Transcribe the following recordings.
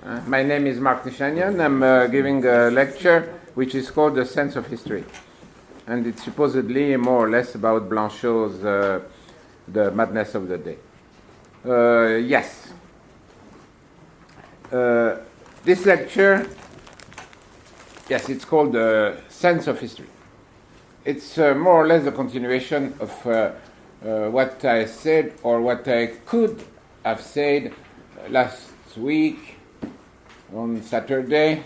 My name is Marc Nichanian. I'm giving a lecture which is called The Sense of History. And it's supposedly more or less about Blanchot's The Madness of the Day. Yes. This lecture, yes, it's called The Sense of History. It's more or less a continuation of what I said or what I could have said last week on Saturday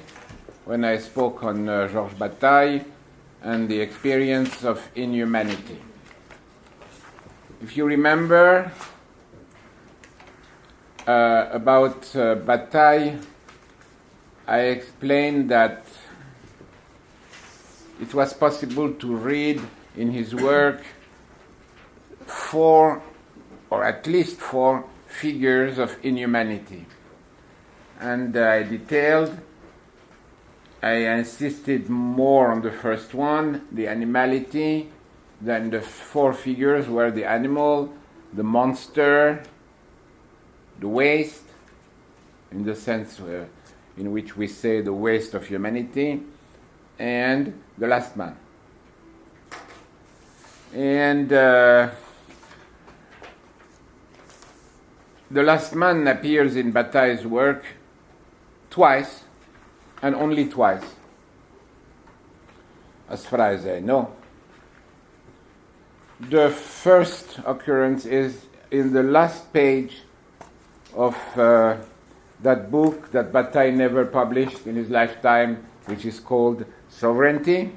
when I spoke on Georges Bataille and the experience of inhumanity. If you remember about Bataille, I explained that it was possible to read in his work 4 or at least 4 figures of inhumanity. And I insisted more on the first one, the animality, than the 4 figures were the animal, the monster, the waste, in the sense in which we say the waste of humanity, and the last man. And the last man appears in Bataille's work twice, and only twice, as far as I know. The first occurrence is in the last page of that book that Bataille never published in his lifetime, which is called Sovereignty.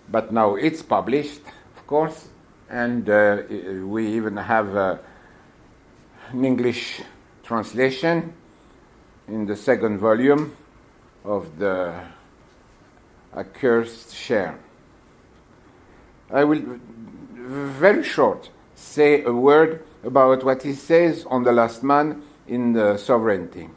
But now it's published, of course, and we even have an English translation in the second volume of the Accursed Share. I will, very short, say a word about what he says on the last man in the Sovereignty.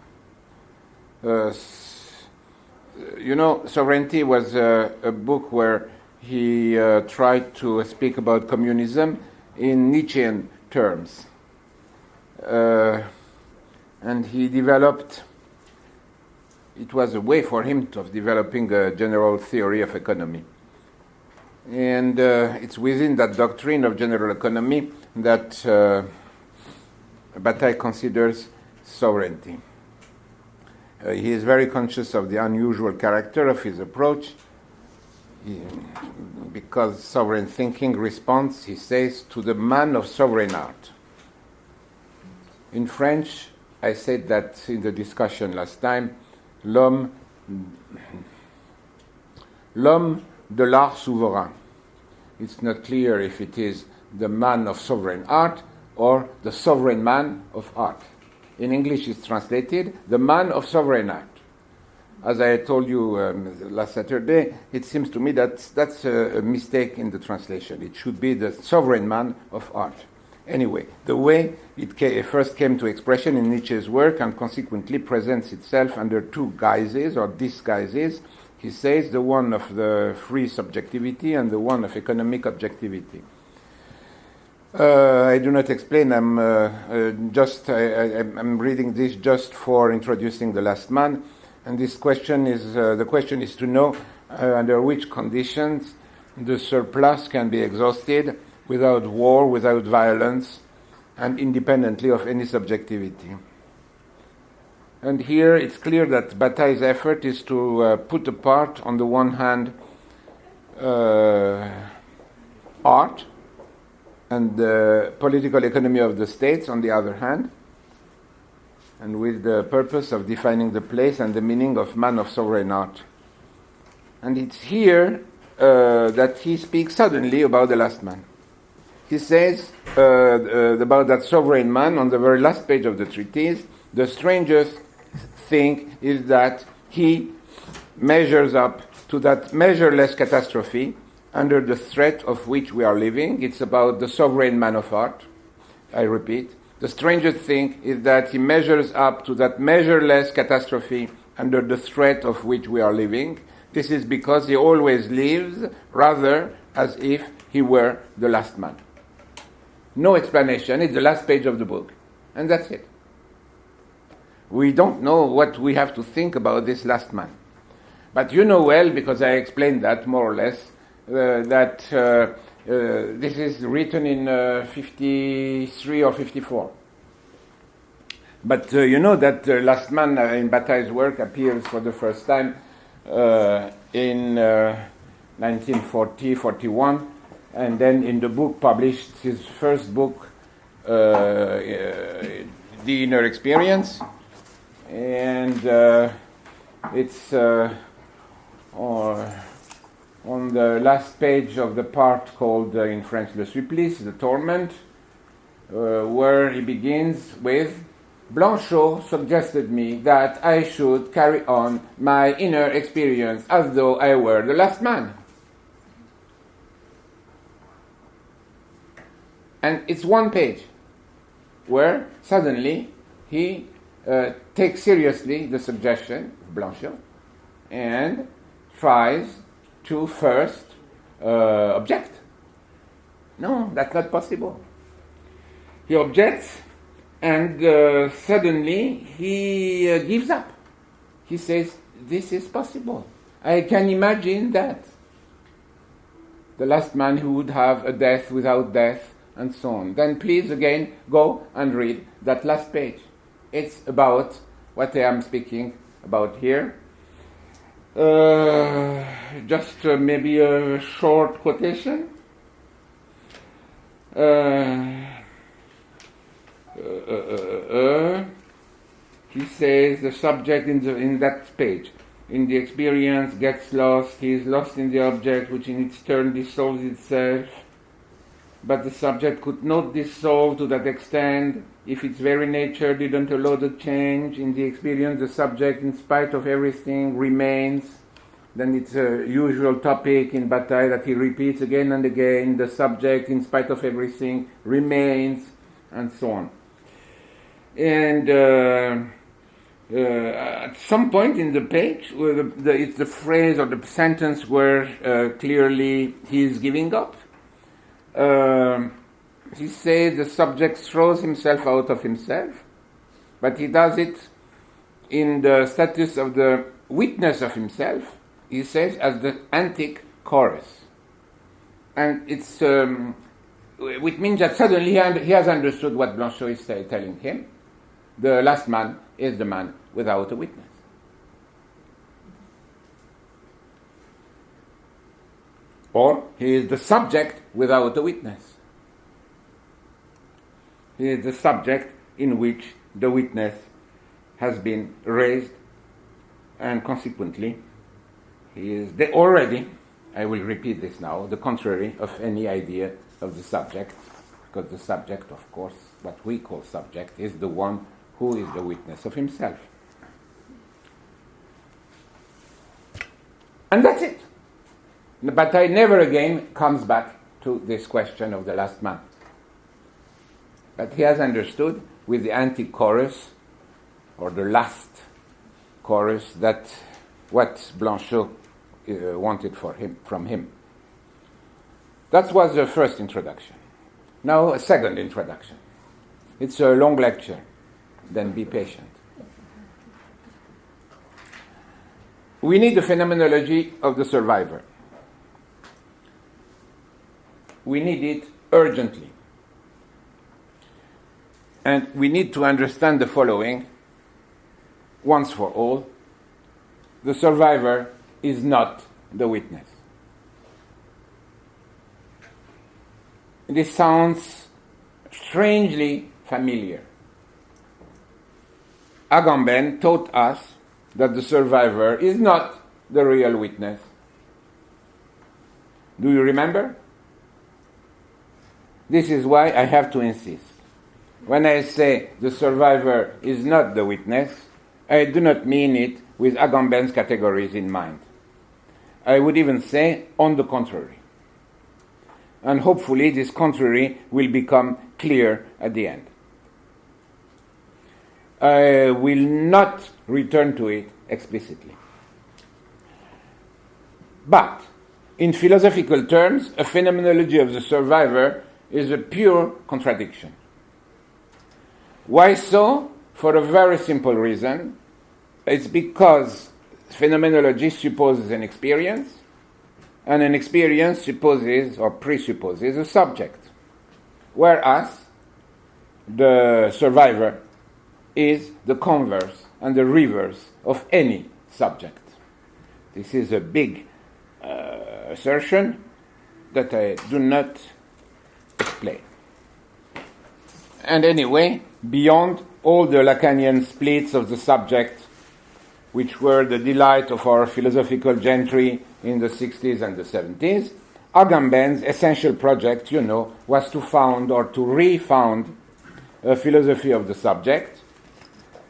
Sovereignty was a book where he tried to speak about communism in Nietzschean terms. And he developed, it was a way for him of developing a general theory of economy. And it's within that doctrine of general economy that Bataille considers sovereignty. He is very conscious of the unusual character of his approach, because sovereign thinking responds, he says, to the man of sovereign art. In French, I said that in the discussion last time, l'homme de l'art souverain. It's not clear if it is the man of sovereign art or the sovereign man of art. In English it's translated, the man of sovereign art. As I told you last Saturday, it seems to me that that's a mistake in the translation. It should be the sovereign man of art. Anyway, the way it first came to expression in Nietzsche's work and consequently presents itself under 2 guises or disguises, he says, the one of the free subjectivity and the one of economic objectivity. I do not explain. I'm reading this just for introducing the last man, and this question is the question is to know under which conditions the surplus can be exhausted without war, without violence, and independently of any subjectivity. And here it's clear that Bataille's effort is to put apart, on the one hand, art, and the political economy of the states on the other hand, and with the purpose of defining the place and the meaning of man of sovereign art. And it's here that he speaks suddenly about the last man. He says about that sovereign man on the very last page of the treatise, the strangest thing is that he measures up to that measureless catastrophe under the threat of which we are living. It's about the sovereign man of art. I repeat, the strangest thing is that he measures up to that measureless catastrophe under the threat of which we are living. This is because he always lives rather as if he were the last man. No explanation, it's the last page of the book. And that's it. we don't know what we have to think about this last man. But you know well, because I explained that more or less, that this is written in 53 or 54. But you know that last man in Bataille's work appears for the first time in 1940-41, and then in the book published, his first book, The Inner Experience, and it's on the last page of the part called in French Le Supplice, the Torment, where he begins with, Blanchot suggested me that I should carry on my inner experience as though I were the last man. And it's one page where suddenly he takes seriously the suggestion of Blanchot and tries to first object. No, that's not possible. He objects, and suddenly he gives up. He says, this is possible. I can imagine that. The last man who would have a death without death, and so on. Then please again go and read that last page. It's about what I am speaking about here. Just maybe a short quotation. He says the subject in that page, in the experience, gets lost. He is lost in the object, which in its turn dissolves itself. But the subject could not dissolve to that extent if its very nature didn't allow the change. In the experience, the subject, in spite of everything, remains. Then it's a usual topic in Bataille that he repeats again and again. The subject, in spite of everything, remains, and so on. And at some point in the page, where it's the phrase or the sentence where clearly he is giving up. He says the subject throws himself out of himself, but he does it in the status of the witness of himself, he says, as the antique chorus. And it's which means that suddenly he has understood what Blanchot is telling him. The last man is the man without a witness. Or he is the subject without a witness. He is the subject in which the witness has been raised, and consequently he is already, I will repeat this now, the contrary of any idea of the subject, because the subject, of course, what we call subject, is the one who is the witness of himself. And that's it. But I never again comes back to this question of the last man. But he has understood with the antique chorus, or the last chorus, that what Blanchot wanted from him. That was the first introduction. Now a second introduction. It's a long lecture, then be patient. We need the phenomenology of the survivor. We need it urgently. And we need to understand the following once for all. The survivor is not the witness. This sounds strangely familiar. Agamben taught us that the survivor is not the real witness. Do you remember? This is why I have to insist. When I say the survivor is not the witness, I do not mean it with Agamben's categories in mind. I would even say on the contrary. And hopefully this contrary will become clear at the end. I will not return to it explicitly. But, in philosophical terms, a phenomenology of the survivor is a pure contradiction. Why so? for a very simple reason. It's because phenomenology supposes an experience, and an experience supposes or presupposes a subject, whereas the survivor is the converse and the reverse of any subject. This is a big assertion that I do not explain. And anyway, beyond all the Lacanian splits of the subject, which were the delight of our philosophical gentry in the 60s and the 70s, Agamben's essential project, was to found or to refound a philosophy of the subject,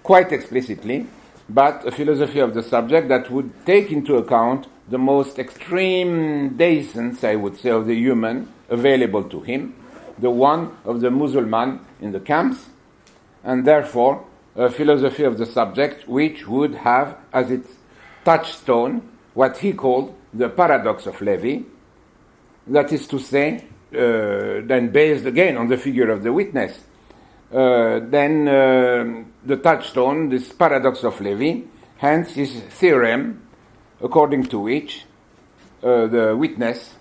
quite explicitly, but a philosophy of the subject that would take into account the most extreme descents, I would say, of the human available to him, the one of the Muslim in the camps, and therefore a philosophy of the subject which would have as its touchstone what he called the paradox of Levi, that is to say, then based again on the figure of the witness, the touchstone, this paradox of Levi, hence his theorem, according to which the witness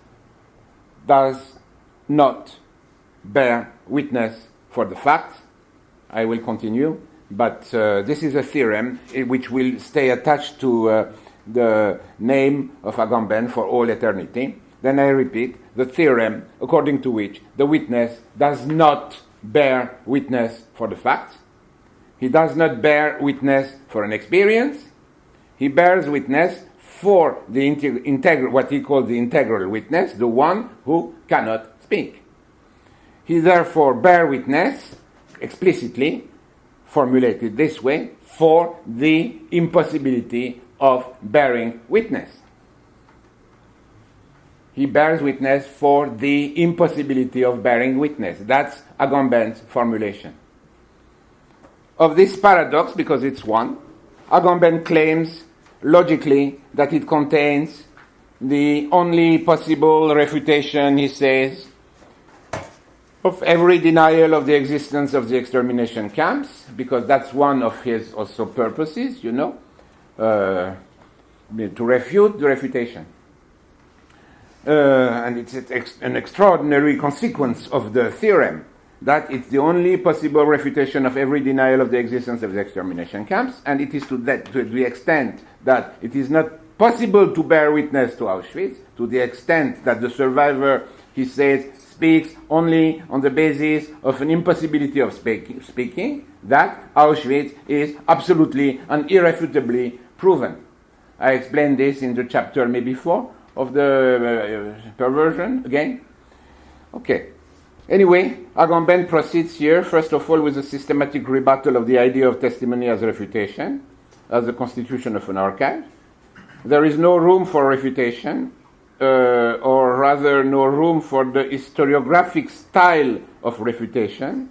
does not bear witness for the facts. I will continue, but this is a theorem which will stay attached to the name of Agamben for all eternity. Then I repeat, the theorem according to which the witness does not bear witness for the facts. He does not bear witness for an experience. He bears witness for the what he calls the integral witness, the one who cannot speak. He therefore bears witness, explicitly formulated this way, for the impossibility of bearing witness. He bears witness for the impossibility of bearing witness. That's Agamben's formulation. Of this paradox, because it's one, Agamben claims logically that it contains the only possible refutation, he says, of every denial of the existence of the extermination camps, because that's one of his also purposes, to refute the refutation. And it's an extraordinary consequence of the theorem that it's the only possible refutation of every denial of the existence of the extermination camps, and it is to the extent that it is not possible to bear witness to Auschwitz, to the extent that the survivor, he says, speaks only on the basis of an impossibility of speaking, that Auschwitz is absolutely and irrefutably proven. I explained this in the chapter maybe 4 of the perversion again. Okay. Anyway, Agamben proceeds here, first of all, with a systematic rebuttal of the idea of testimony as refutation, as the constitution of an archive. There is no room for refutation, or rather no room for the historiographic style of refutation.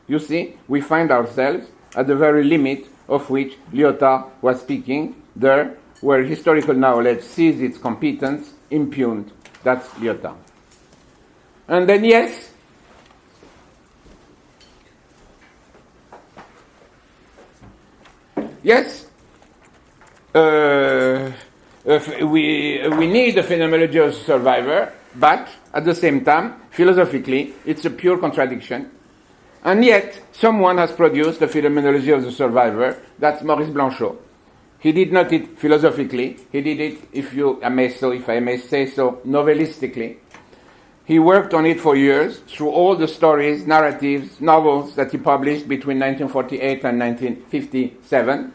You see, we find ourselves at the very limit of which Lyotard was speaking, there where historical knowledge sees its competence impugned. That's Lyotard. And then, yes, we need a phenomenology of the survivor, but at the same time, philosophically, it's a pure contradiction. And yet, someone has produced a phenomenology of the survivor. That's Maurice Blanchot. He did not it philosophically. He did it, if I may say so, novelistically. He worked on it for years through all the stories, narratives, novels that he published between 1948 and 1957.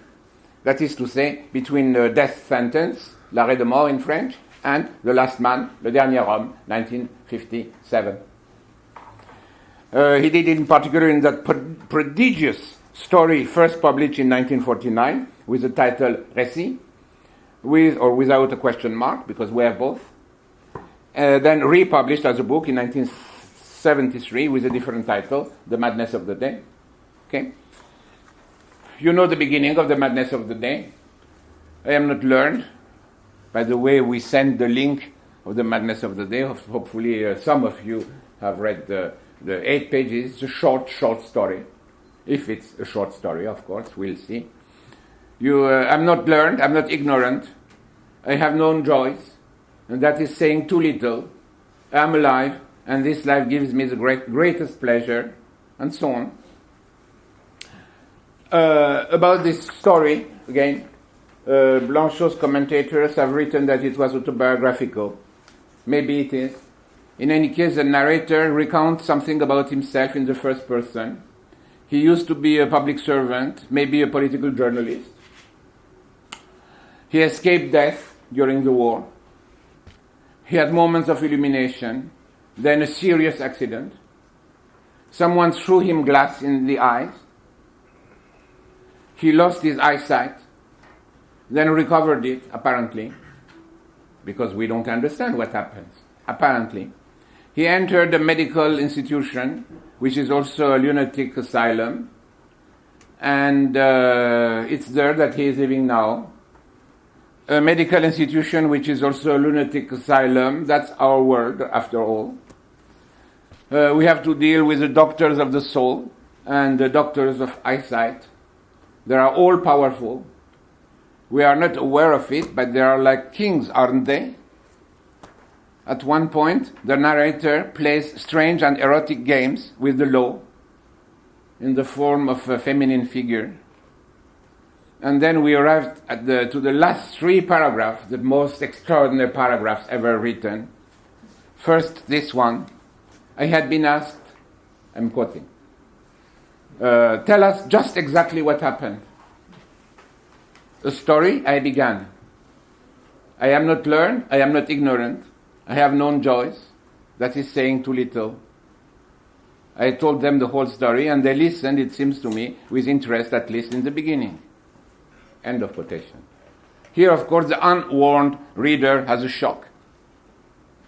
That is to say, between the death sentence, l'arrêt de mort in French, and The Last Man, Le Dernier Homme, 1957. He did it in particular in that prodigious story first published in 1949 with the title Récit, with or without a question mark, because we have both. Then republished as a book in 1973 with a different title, The Madness of the Day. Okay? You know the beginning of The Madness of the Day. I am not learned. By the way, we send the link of The Madness of the Day. Hopefully some of you have read the 8 pages. It's a short story. if it's a short story, of course, we'll see. I'm not learned, I'm not ignorant, I have known joys, and that is saying too little. I'm alive, and this life gives me the greatest pleasure, and so on. About this story, again, Blanchot's commentators have written that it was autobiographical. Maybe it is. In any case, the narrator recounts something about himself in the first person. He used to be a public servant, maybe a political journalist. He escaped death during the war. He had moments of illumination, then a serious accident. Someone threw him glass in the eyes. He lost his eyesight, then recovered it, apparently, because we don't understand what happens, apparently. He entered a medical institution, which is also a lunatic asylum, and it's there that he is living now. A medical institution which is also a lunatic asylum, that's our world, after all. We have to deal with the doctors of the soul and the doctors of eyesight. They are all powerful. We are not aware of it, but they are like kings, aren't they? At one point, the narrator plays strange and erotic games with the law in the form of a feminine figure. And then we arrived to the last three paragraphs, the most extraordinary paragraphs ever written. First, this one. I had been asked, I'm quoting, tell us just exactly what happened. A story I began. I am not learned, I am not ignorant. I have known joys. That is saying too little. I told them the whole story, and they listened, it seems to me, with interest, at least in the beginning. End of quotation. Here, of course, the unwarned reader has a shock.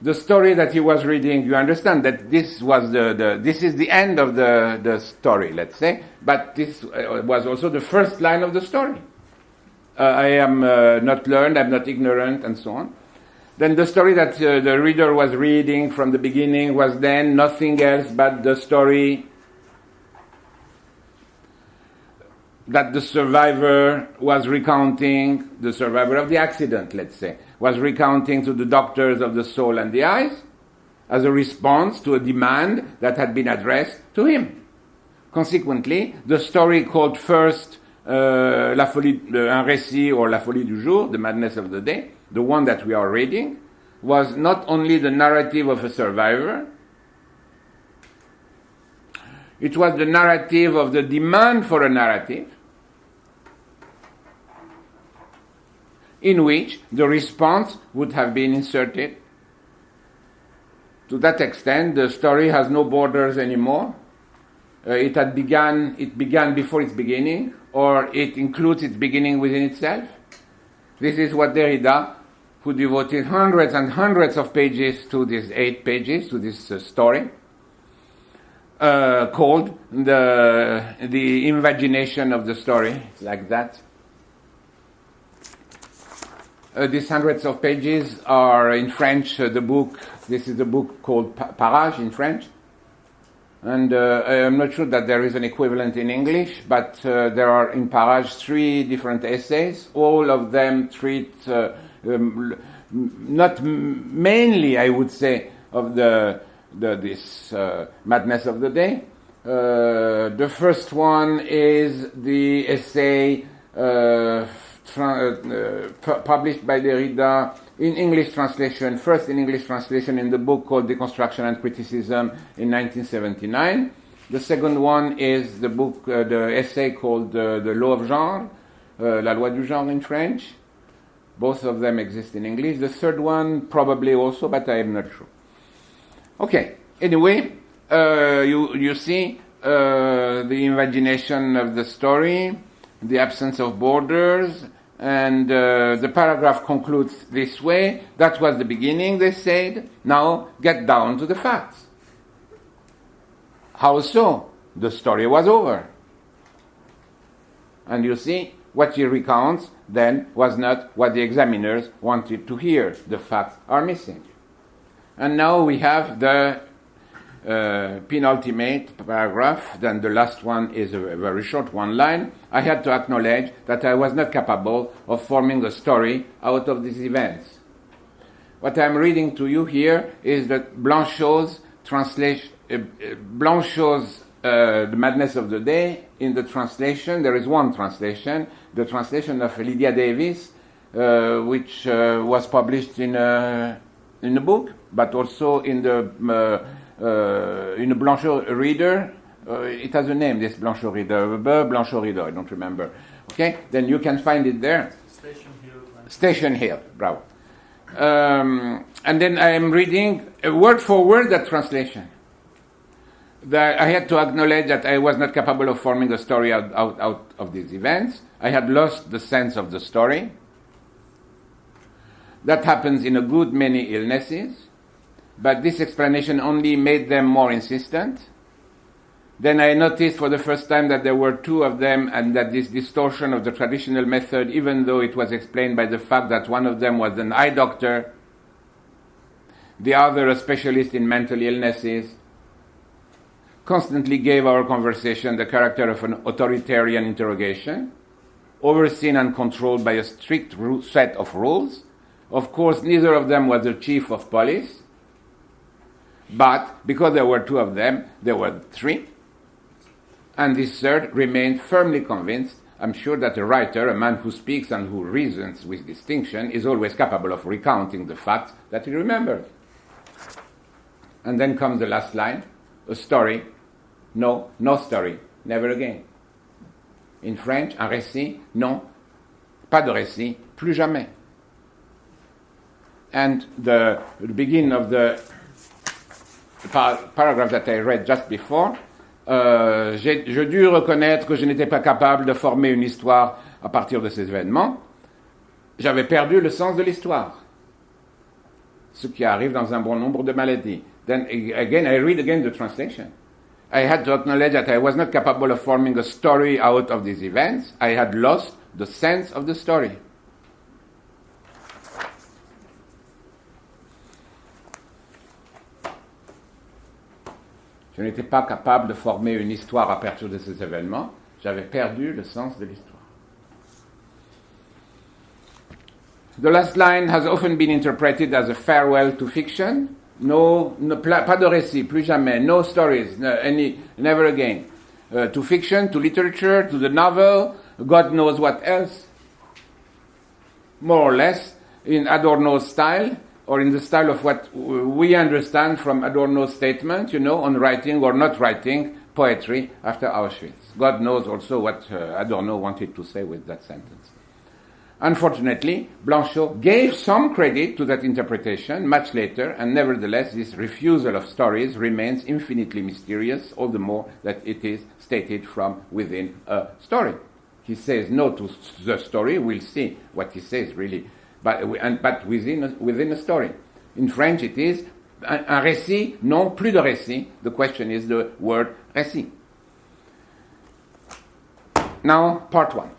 The story that he was reading, you understand that this was this is the end of the story, let's say, but this was also the first line of the story. I am not learned, I'm not ignorant, and so on. Then the story that the reader was reading from the beginning was then nothing else but the story that the survivor was recounting, the survivor of the accident, let's say, was recounting to the doctors of the soul and the eyes as a response to a demand that had been addressed to him. Consequently, the story called first La Folie, un récit or La Folie du jour, the madness of the day, the one that we are reading, was not only the narrative of a survivor, it was the narrative of the demand for a narrative in which the response would have been inserted. To that extent, the story has no borders anymore. It began before its beginning, or it includes its beginning within itself. This is what Derrida, who devoted hundreds and hundreds of pages to these 8 pages, to this story, called the invagination of the story. It's like that. These hundreds of pages are in French. This is a book called Parage in French. And I'm not sure that there is an equivalent in English, but there are in Parage 3 different essays. All of them treat, not mainly, I would say, of this madness of the day. The first one is the essay published by Derrida in English translation, first in English translation in the book called Deconstruction and Criticism in 1979. The second one is the book, the essay called The Law of Genre, La Loi du Genre in French. Both of them exist in English. The third one probably also, but I am not sure. Okay, anyway, you see the imagination of the story, the absence of borders, and the paragraph concludes this way. That was the beginning, they said. Now get down to the facts. How so? The story was over. And you see, what he recounts then was not what the examiners wanted to hear. The facts are missing. And now we have the penultimate paragraph, then the last one is a very short one line. I had to acknowledge that I was not capable of forming a story out of these events. What I'm reading to you here is that Blanchot's translation, Blanchot's The Madness of the Day. In the translation, there is one translation, the translation of Lydia Davis, which was published in a book, but also in a Blanchot reader. It has a name, this Blanchot reader, Blanchot reader, I don't remember. Okay, then you can find it there. Station Hill. Station Hill, bravo. And then I am reading word for word that translation. That I had to acknowledge that I was not capable of forming a story out of these events. I had lost the sense of the story. That happens in a good many illnesses, but this explanation only made them more insistent. Then I noticed for the first time that there were two of them, and that this distortion of the traditional method, even though it was explained by the fact that one of them was an eye doctor, the other a specialist in mental illnesses, constantly gave our conversation the character of an authoritarian interrogation, overseen and controlled by a strict set of rules. Of course, neither of them was the chief of police, but because there were two of them, there were three, and this third remained firmly convinced. I'm sure that a writer, a man who speaks and who reasons with distinction, is always capable of recounting the facts that he remembers. And then comes the last line, a story. No, no story, never again. In French, un récit, non, pas de récit, plus jamais. And the beginning of the paragraph that I read just before, je dus reconnaître que je n'étais pas capable de former une histoire à partir de ces événements. J'avais perdu le sens de l'histoire, ce qui arrive dans un bon nombre de maladies. Then again, I read again the translation. I had to acknowledge that I was not capable of forming a story out of these events. I had lost the sense of the story. Je n'étais pas capable de former une histoire à partir de ces événements. J'avais perdu le sens de l'histoire. The last line has often been interpreted as a farewell to fiction. No, pas de récit, plus jamais. No stories, never again. To fiction, to literature, to the novel, God knows what else. More or less in Adorno's style, or in the style of what we understand from Adorno's statement, on writing or not writing poetry after Auschwitz. God knows also what Adorno wanted to say with that sentence. Unfortunately, Blanchot gave some credit to that interpretation much later, and nevertheless this refusal of stories remains infinitely mysterious, all the more that it is stated from within a story. He says no to the story. We'll see what he says really, but within a story. In French it is un récit, non, plus de récit. The question is the word récit. Now, part one.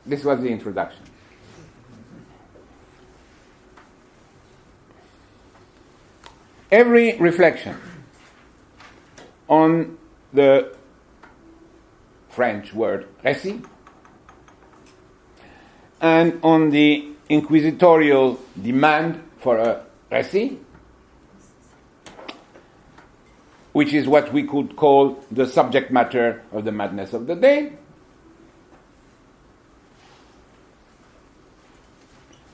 This was the introduction. Every reflection on the French word récit and on the inquisitorial demand for a récit, which is what we could call the subject matter of the madness of the day,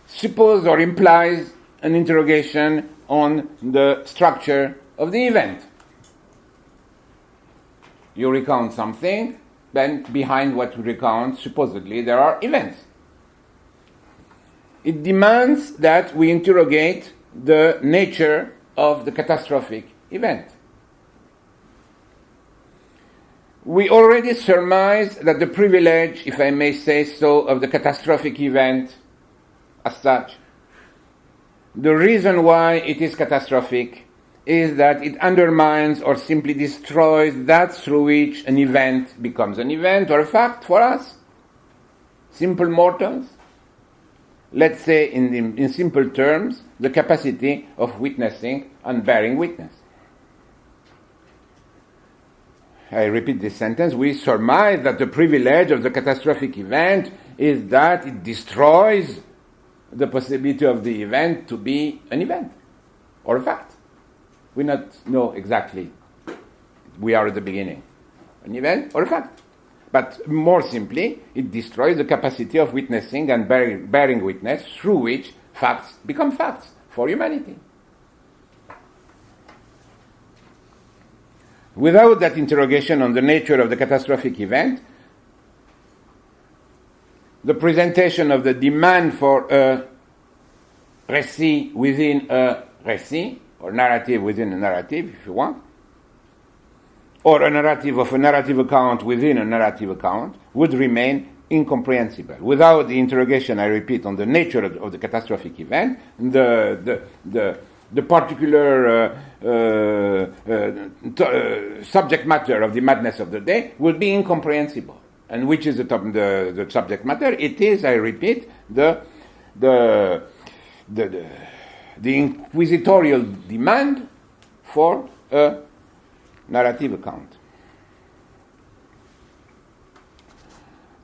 suppose or implies an interrogation on the structure of the event. You recount something, then behind what you recount, supposedly, there are events. It demands that we interrogate the nature of the catastrophic event. We already surmise that the privilege, if I may say so, of the catastrophic event as such, the reason why it is catastrophic is that it undermines or simply destroys that through which an event becomes an event or a fact for us, simple mortals. Let's say in simple terms, the capacity of witnessing and bearing witness. I repeat this sentence, we surmise that the privilege of the catastrophic event is that it destroys the possibility of the event to be an event or a fact. We not know exactly. We are at the beginning. An event or a fact. But more simply, it destroys the capacity of witnessing and bearing witness through which facts become facts for humanity. Without that interrogation on the nature of the catastrophic event, the presentation of the demand for a récit within a récit, or narrative within a narrative, if you want, or a narrative of a narrative account within a narrative account, would remain incomprehensible. Without the interrogation, I repeat, on the nature of the catastrophic event, the particular subject matter of the madness of the day will be incomprehensible. And which is the subject matter? It is, I repeat, the inquisitorial demand for a narrative account.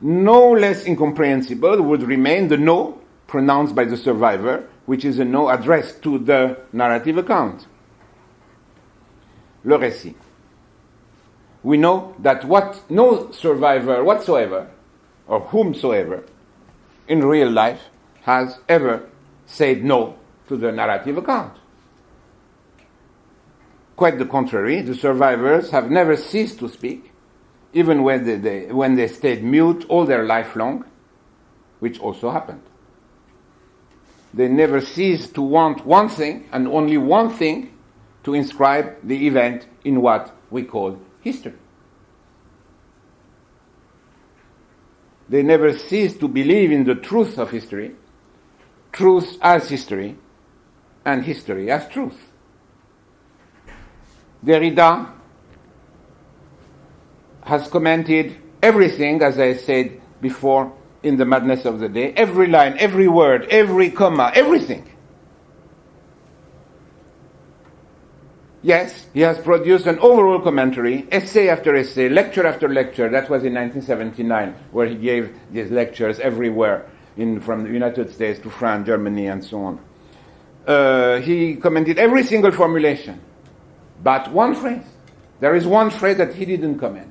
No less incomprehensible would remain the no pronounced by the survivor, which is a no addressed to the narrative account. Le récit. We know that no survivor whatsoever, or whomsoever, in real life has ever said no to the narrative account. Quite the contrary, the survivors have never ceased to speak, even when they stayed mute all their life long, which also happened. They never ceased to want one thing, and only one thing, to inscribe the event in what we call history. They never ceased to believe in the truth of history, truth as history, and history as truth. Derrida has commented everything, as I said before, in The Madness of the Day, every line, every word, every comma, everything. Yes, he has produced an overall commentary, essay after essay, lecture after lecture. That was in 1979, where he gave these lectures everywhere, from the United States to France, Germany, and so on. He commented every single formulation, but one phrase. There is one phrase that he didn't comment.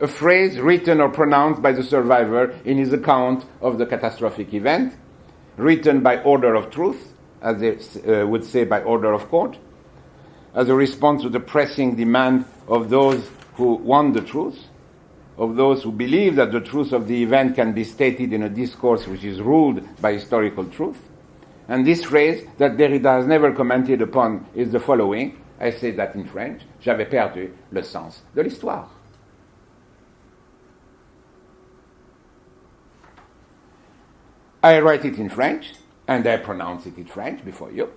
A phrase written or pronounced by the survivor in his account of the catastrophic event, written by order of truth, as they would say, by order of court, as a response to the pressing demand of those who want the truth, of those who believe that the truth of the event can be stated in a discourse which is ruled by historical truth. And this phrase that Derrida has never commented upon is the following. I say that in French. J'avais perdu le sens de l'histoire. I write it in French, and I pronounce it in French before you,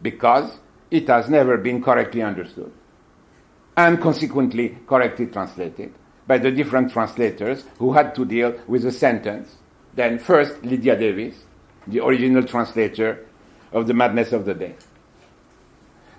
because it has never been correctly understood, and consequently correctly translated by the different translators who had to deal with the sentence. Then first, Lydia Davis, the original translator of The Madness of the Day.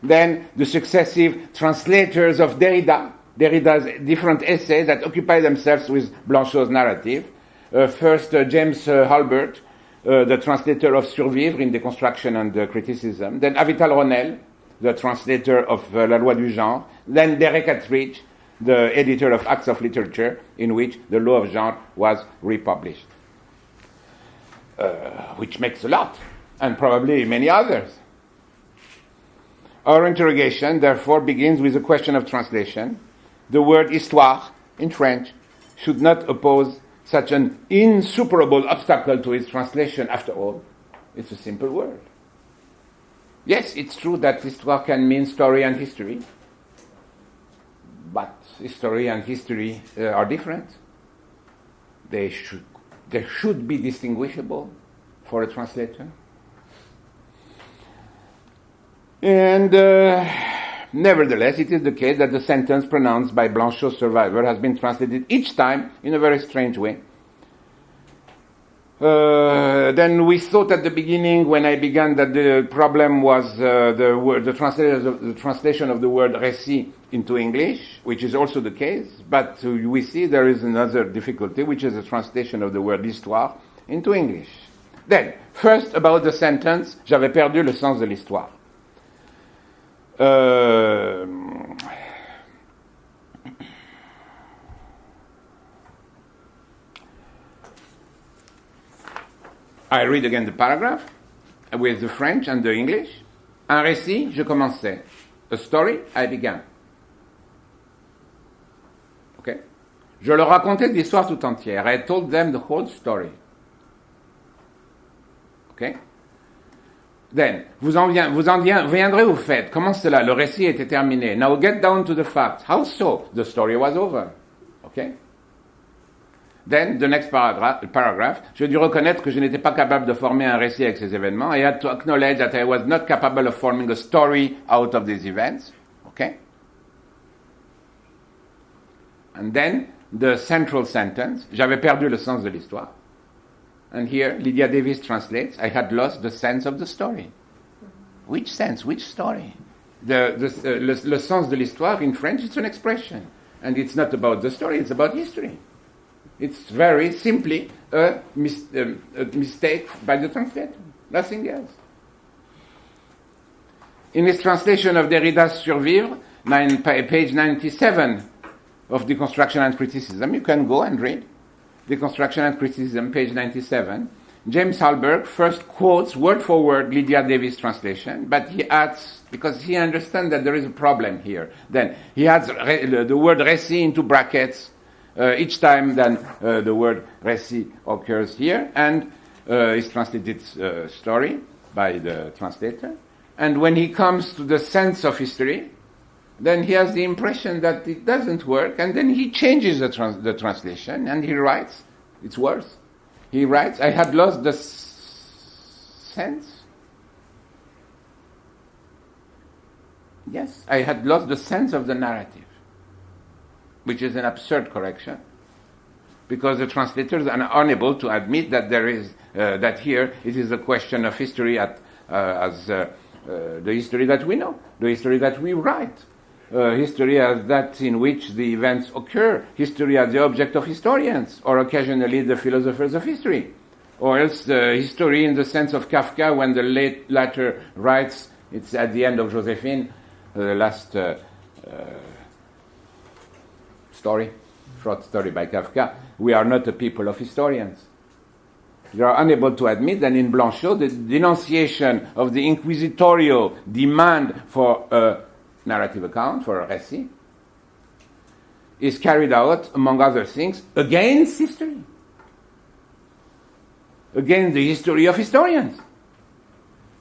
Then the successive translators of Derrida's different essays that occupy themselves with Blanchot's narrative. First, James Halbert, the translator of Survivre in Deconstruction and Criticism. Then Avital Ronel, the translator of La Loi du Genre. Then Derek Attridge, the editor of Acts of Literature, in which The Law of Genre was republished. Which makes a lot, and probably many others. Our interrogation, therefore, begins with a question of translation. The word histoire, in French, should not oppose such an insuperable obstacle to its translation. After all, it's a simple word. Yes, it's true that histoire can mean story and history, but history and history are different. They should be distinguishable for a translator. And nevertheless, it is the case that the sentence pronounced by Blanchot's survivor has been translated each time in a very strange way. Then we thought at the beginning, when I began, that the problem was the translation of the word récit into English, which is also the case. But we see there is another difficulty, which is the translation of the word histoire into English. Then, first about the sentence, j'avais perdu le sens de l'histoire. I read again the paragraph with the French and the English. Un récit, je commençais. A story, I began. Okay? Je leur racontais l'histoire tout entière. I told them the whole story. Okay? Then, vous en viendrez au fait. Comment cela? Le récit était terminé. Now get down to the facts. How so? The story was over. Okay? Then, the next paragraph, je dû reconnaître que je n'étais pas capable de former un récit avec ces événements. I had to acknowledge that I was not capable of forming a story out of these events. Okay? And then, the central sentence, j'avais perdu le sens de l'histoire. And here, Lydia Davis translates, I had lost the sense of the story. Which sense? Which story? Le sens de l'histoire in French, it's an expression. And it's not about the story, it's about history. It's very simply a mistake by the translator, nothing else. In his translation of Derrida's Survivre, page 97 of Deconstruction and Criticism, you can go and read Deconstruction and Criticism, page 97. James Hallberg first quotes word for word Lydia Davis' translation, but he adds, because he understands that there is a problem here, then he adds the word récit into brackets each time then the word récit occurs here, and is translated story by the translator. And when he comes to the sense of history, then he has the impression that it doesn't work, and then he changes the translation, and he writes, it's worse. He writes, I had lost the sense. Yes, I had lost the sense of the narrative, which is an absurd correction, because the translators are unable to admit that there is that here it is a question of history as the history that we know, the history that we write, history as that in which the events occur, history as the object of historians, or occasionally the philosophers of history, or else history in the sense of Kafka when the latter writes, it's at the end of Josephine, the last short story by Kafka, we are not a people of historians. They are unable to admit that in Blanchot, the denunciation of the inquisitorial demand for a narrative account, for a récit, is carried out, among other things, against history. Against the history of historians.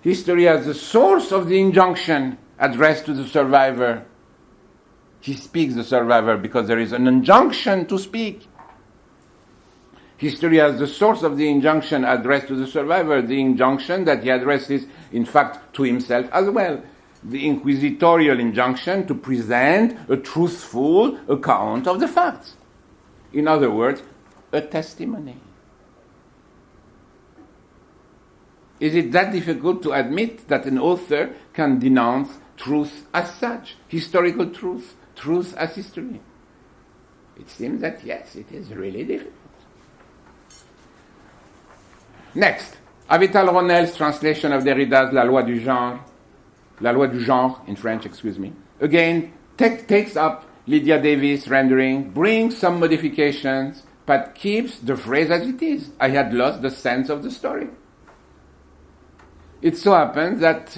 History as the source of the injunction addressed to the survivor. He speaks, the survivor, because there is an injunction to speak. History as the source of the injunction addressed to the survivor, the injunction that he addresses, in fact, to himself as well. The inquisitorial injunction to present a truthful account of the facts. In other words, a testimony. Is it that difficult to admit that an author can denounce truth as such, historical truth, truth as history? It seems that yes, it is really difficult. Next, Avital Ronell's translation of Derrida's La Loi du Genre in French, again takes up Lydia Davis' rendering, brings some modifications, but keeps the phrase as it is. I had lost the sense of the story. It so happens that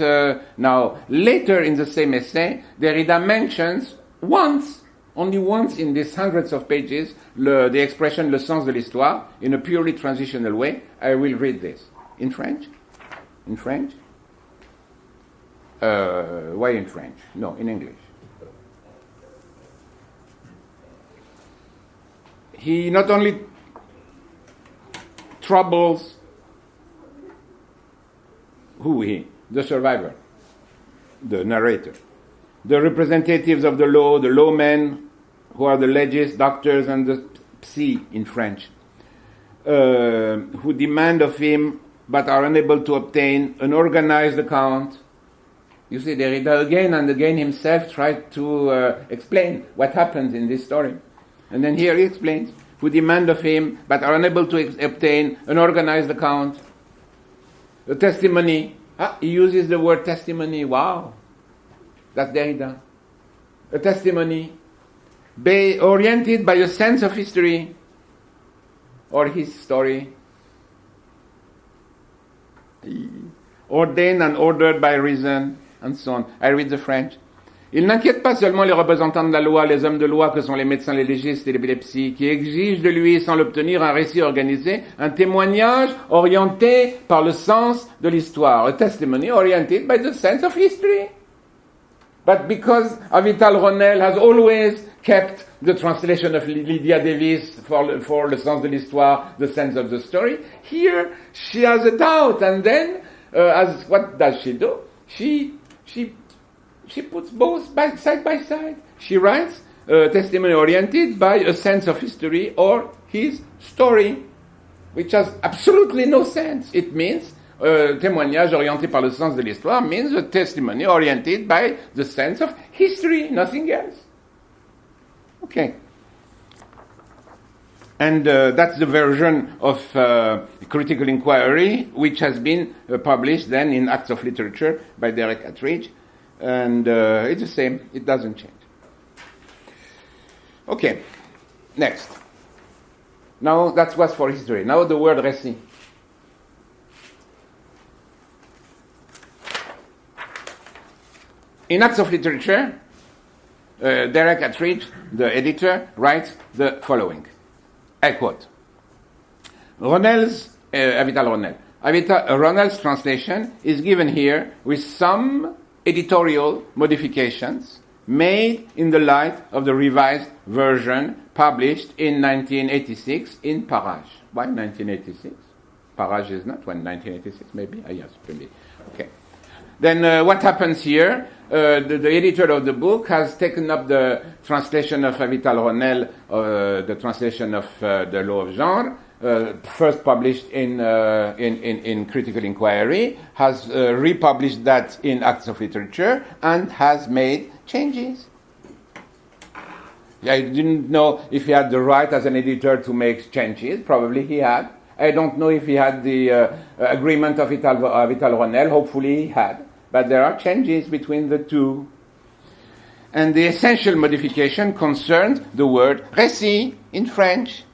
now, later in the same essay, Derrida mentions only once in these hundreds of pages, the expression le sens de l'histoire in a purely transitional way. I will read this. In French? In French? Why in French? No, in English. He not only troubles the survivor, the narrator, the representatives of the law, the lawmen, who are the legists, doctors, and the psy in French. who demand of him but are unable to obtain an organized account. You see, Derrida again and again himself tried to explain what happens in this story. And then here he explains, who demand of him but are unable to obtain an organized account, a testimony. He uses the word testimony. Wow. That's Derrida. A testimony oriented by a sense of history or his story, ordained and ordered by reason, and so on. I read the French. Il n'inquiète pas seulement les représentants de la loi, les hommes de loi que sont les médecins, les légistes et l'épilepsie, qui exigent de lui, sans l'obtenir, un récit organisé, un témoignage orienté par le sens de l'histoire. A testimony oriented by the sense of history. But because Avital Ronel has always kept the translation of Lydia Davis for le sens de l'histoire, the sense of the story, here she has a doubt, and then what does she do? She puts both side by side. She writes testimony oriented by a sense of history or his story, which has absolutely no sense. It means témoignage orienté par le sens de l'histoire means a testimony oriented by the sense of history, nothing else. Okay. And that's the version of critical inquiry, which has been published then in Acts of Literature by Derek Attridge. And it's the same. It doesn't change. Okay. Next. Now, that's what's for history. Now the word récit. In Acts of Literature, Derek Attridge, the editor, writes the following. I quote. Ronel's translation is given here with some editorial modifications made in the light of the revised version published in 1986 in Parage. Why 1986? Parage is not when 1986, maybe? Yes, maybe. Okay. Then what happens here? The editor of the book has taken up the translation of Avital Ronel, the translation of the Law of Genre, first published in Critical Inquiry, has republished that in Acts of Literature, and has made changes. I didn't know if he had the right as an editor to make changes. Probably he had. I don't know if he had the agreement of Avital Ronel. Hopefully he had. But there are changes between the two. And the essential modification concerns the word récit in French.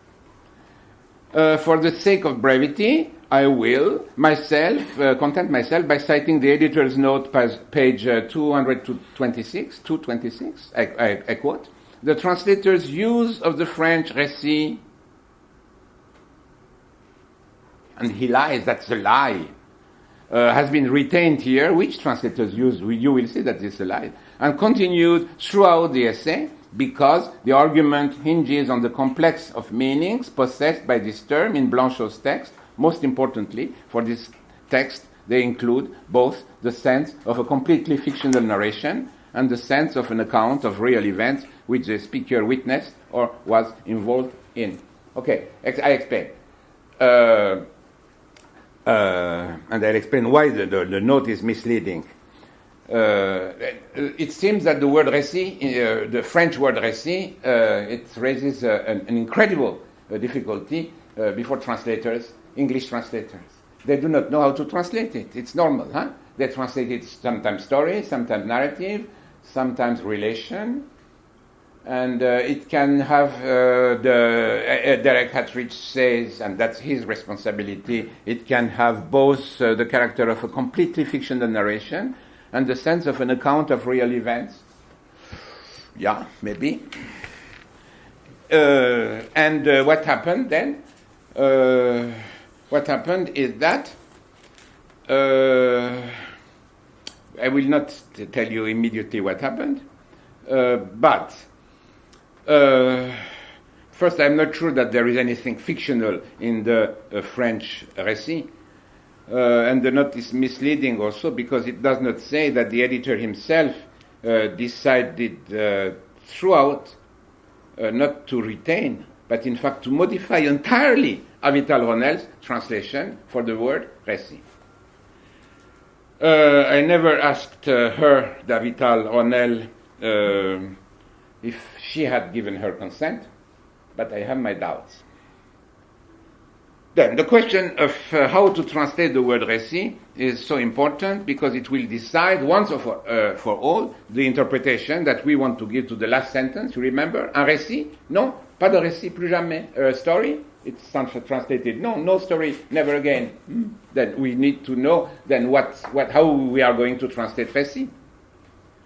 For the sake of brevity, I will content myself by citing the editor's note, page 226. I quote, the translator's use of the French récit, and he lies, that's a lie, has been retained here, which translators use, you will see that this is a lie, and continued throughout the essay, because the argument hinges on the complex of meanings possessed by this term in Blanchot's text. Most importantly, for this text, they include both the sense of a completely fictional narration and the sense of an account of real events which the speaker witnessed or was involved in. Okay, I explain. And I'll explain why the note is misleading. It seems that the word récit, the French word récit, it raises an incredible difficulty before translators, English translators. They do not know how to translate it. It's normal, huh? They translate it sometimes story, sometimes narrative, sometimes relation, and it can have Derek Attridge says, and that's his responsibility, it can have both the character of a completely fictional narration and the sense of an account of real events. Yeah, maybe. And what happened then? What happened is that I will not tell you immediately what happened, but first, I'm not sure that there is anything fictional in the French récit. And the note is misleading also because it does not say that the editor himself decided throughout not to retain but in fact to modify entirely Avital Ronell's translation for the word récit. I never asked her, Avital Ronell, if she had given her consent, but I have my doubts. Then the question of how to translate the word récit is so important because it will decide once for all the interpretation that we want to give to the last sentence. You remember? Un récit? Non, pas de récit, plus jamais. A story? It's translated. No, no story, never again. Then we need to know then how we are going to translate récit.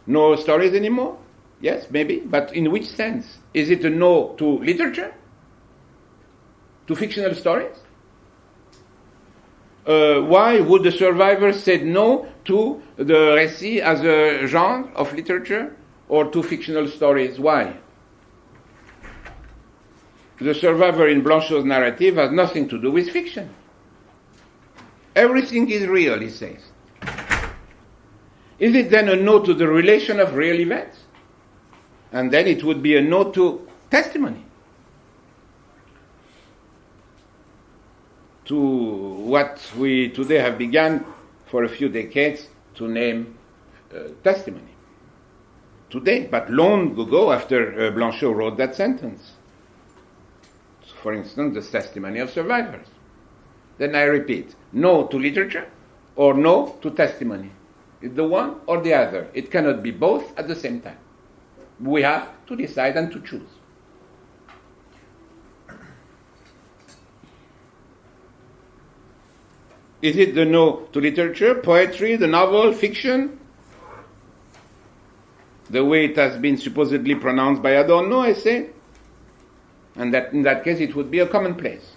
No stories anymore? Yes, maybe, but in which sense? Is it a no to literature? To fictional stories? Why would the survivors say no to the récit as a genre of literature or to fictional stories? Why? The survivor in Blanchot's narrative has nothing to do with fiction. Everything is real, he says. Is it then a no to the relation of real events? And then it would be a no to testimony. To what we today have begun for a few decades to name testimony. Today, but long ago after Blanchot wrote that sentence. So for instance, the testimony of survivors. Then I repeat, no to literature or no to testimony. It's the one or the other. It cannot be both at the same time. We have to decide and to choose. Is it the no to literature, poetry, the novel, fiction? The way it has been supposedly pronounced by Adorno, I say. And that in that case it would be a commonplace.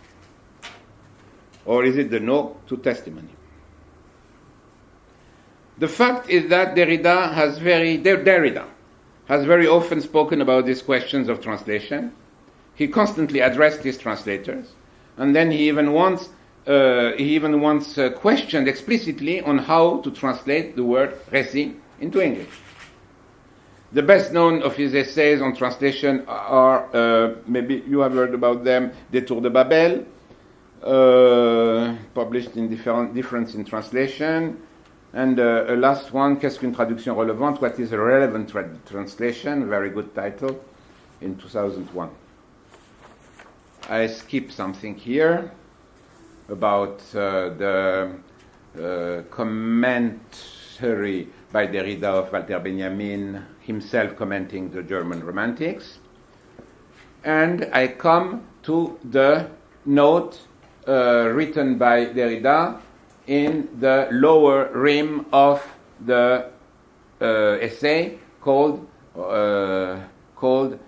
Or is it the no to testimony? The fact is that Derrida has very often spoken about these questions of translation. He constantly addressed his translators, and then he even once questioned explicitly on how to translate the word récit into English. The best known of his essays on translation are, maybe you have heard about them, Détour de Babel, published in difference in translation, and a last one, Qu'est-ce qu'une traduction relevante? What is a relevant translation? Very good title, in 2001. I skip something here about the commentary by Derrida of Walter Benjamin, himself commenting the German Romantics. And I come to the note written by Derrida in the lower rim of the essay called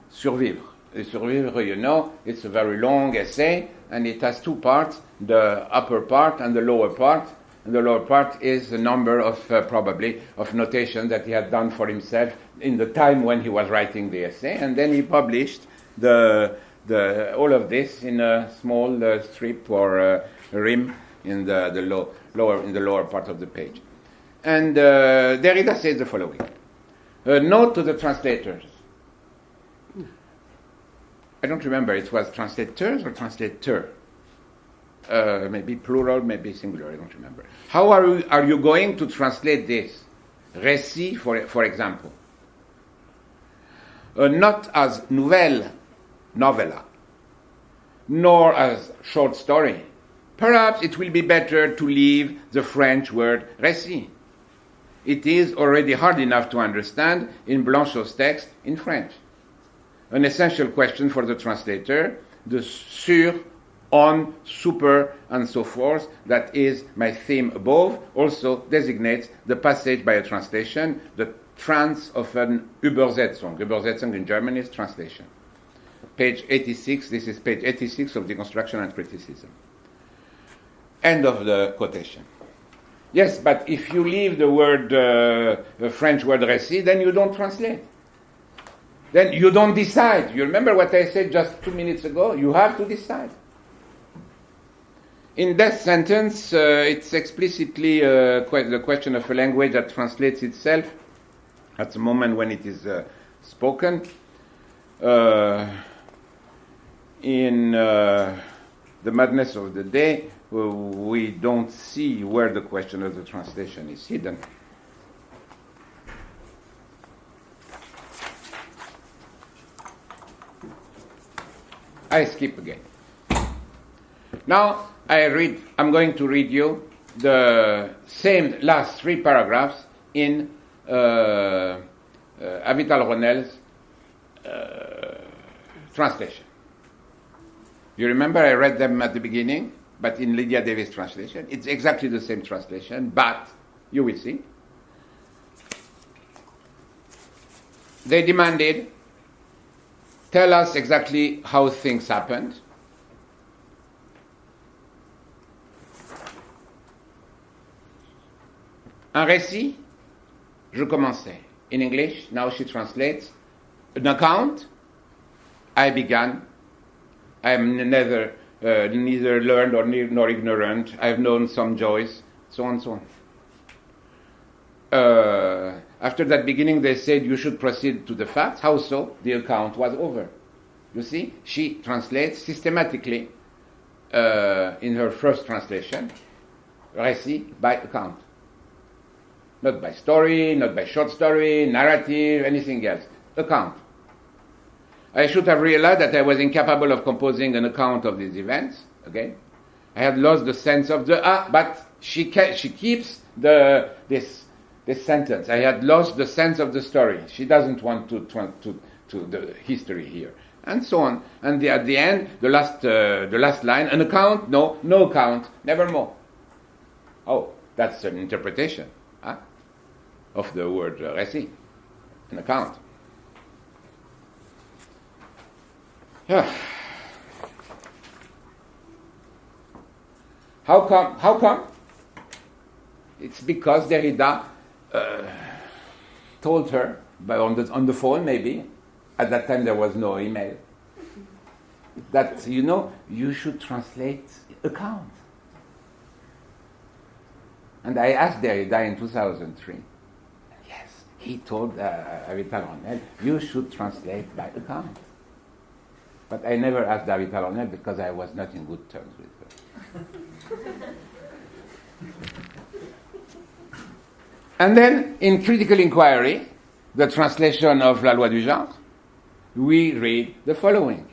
Survivre. Survivre, you know, it's a very long essay, and it has two parts, the upper part and the lower part. And the lower part is a number of, probably, of notations that he had done for himself in the time when he was writing the essay, and then he published all of this in a small strip or rim in the lower part of the page. And Derrida says the following. Note to the translators. I don't remember, it was translators or translator. Maybe plural, maybe singular, I don't remember. How are you going to translate this? Récit, for example. Not as nouvelle, novella, nor as short story. Perhaps it will be better to leave the French word récit. It is already hard enough to understand in Blanchot's text in French. An essential question for the translator, the sur, on, super, and so forth, that is my theme above, also designates the passage by a translation, the trans of an Übersetzung. Übersetzung in German is translation. Page 86, this is page 86 of Deconstruction and Criticism. End of the quotation. Yes, but if you leave the word, the French word récit, then you don't translate. Then you don't decide. You remember what I said just 2 minutes ago? You have to decide. In that sentence, it's explicitly the question of a language that translates itself at the moment when it is spoken. in the madness of the day, we don't see where the question of the translation is hidden. I skip again. Now I'm going to read you the same last three paragraphs in Avital Ronell's translation. You remember I read them at the beginning, but in Lydia Davis' translation. It's exactly the same translation, but you will see. They demanded, tell us exactly how things happened. Un récit, je commençais. In English, now she translates. An account, I began. I am neither learned nor ignorant. I have known some joys, so on and so on. After that beginning, they said you should proceed to the facts. How so? The account was over. You see, she translates systematically in her first translation, récit by account. Not by story, not by short story, narrative, anything else. Account. I should have realized that I was incapable of composing an account of these events. Okay, I had lost the sense of but she keeps this sentence. I had lost the sense of the story. She doesn't want to the history here, and so on. And at the end, the last line: an account? No account, nevermore. Oh, that's an interpretation of the word récit, an account. How come? It's because Derrida told her, on the phone maybe, at that time there was no email, that, you should translate account. And I asked Derrida in 2003, yes, he told Avital Ronell, you should translate by account. But I never asked Avital Ronell because I was not in good terms with her. And then, in Critical Inquiry, the translation of La Loi du Genre, we read the following.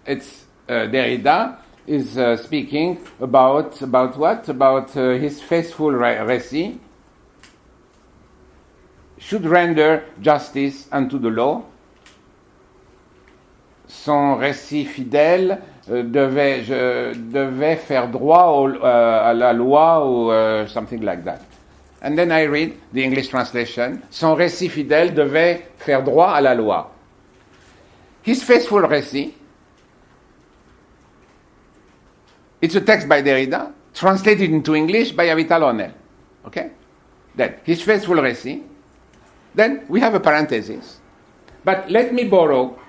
It's Derrida is speaking about what? About his faithful récit should render justice unto the law. Son récit fidèle devait faire droit à la loi ou something like that. And then I read the English translation. Son récit fidèle devait faire droit à la loi. His faithful récit, it's a text by Derrida, translated into English by Avital Ronell. Okay? Then, his faithful récit. Then, we have a parenthesis. But let me borrow,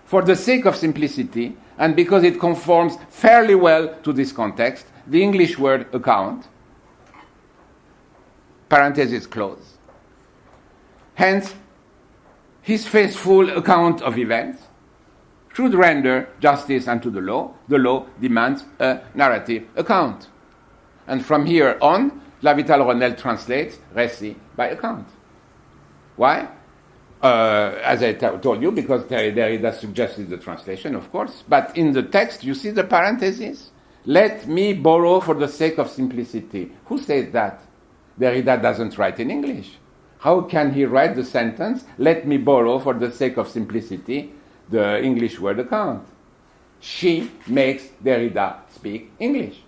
for the sake of simplicity, and because it conforms fairly well to this context, the English word account, parenthesis close. Hence, his faithful account of events should render justice unto the law. The law demands a narrative account. And from here on, L'Avital Ronell translates récit by account. Why? As I told you, because Derrida suggested the translation, of course, but in the text, you see the parenthesis? Let me borrow for the sake of simplicity. Who says that? Derrida doesn't write in English. How can he write the sentence, let me borrow for the sake of simplicity, the English word account? She makes Derrida speak English.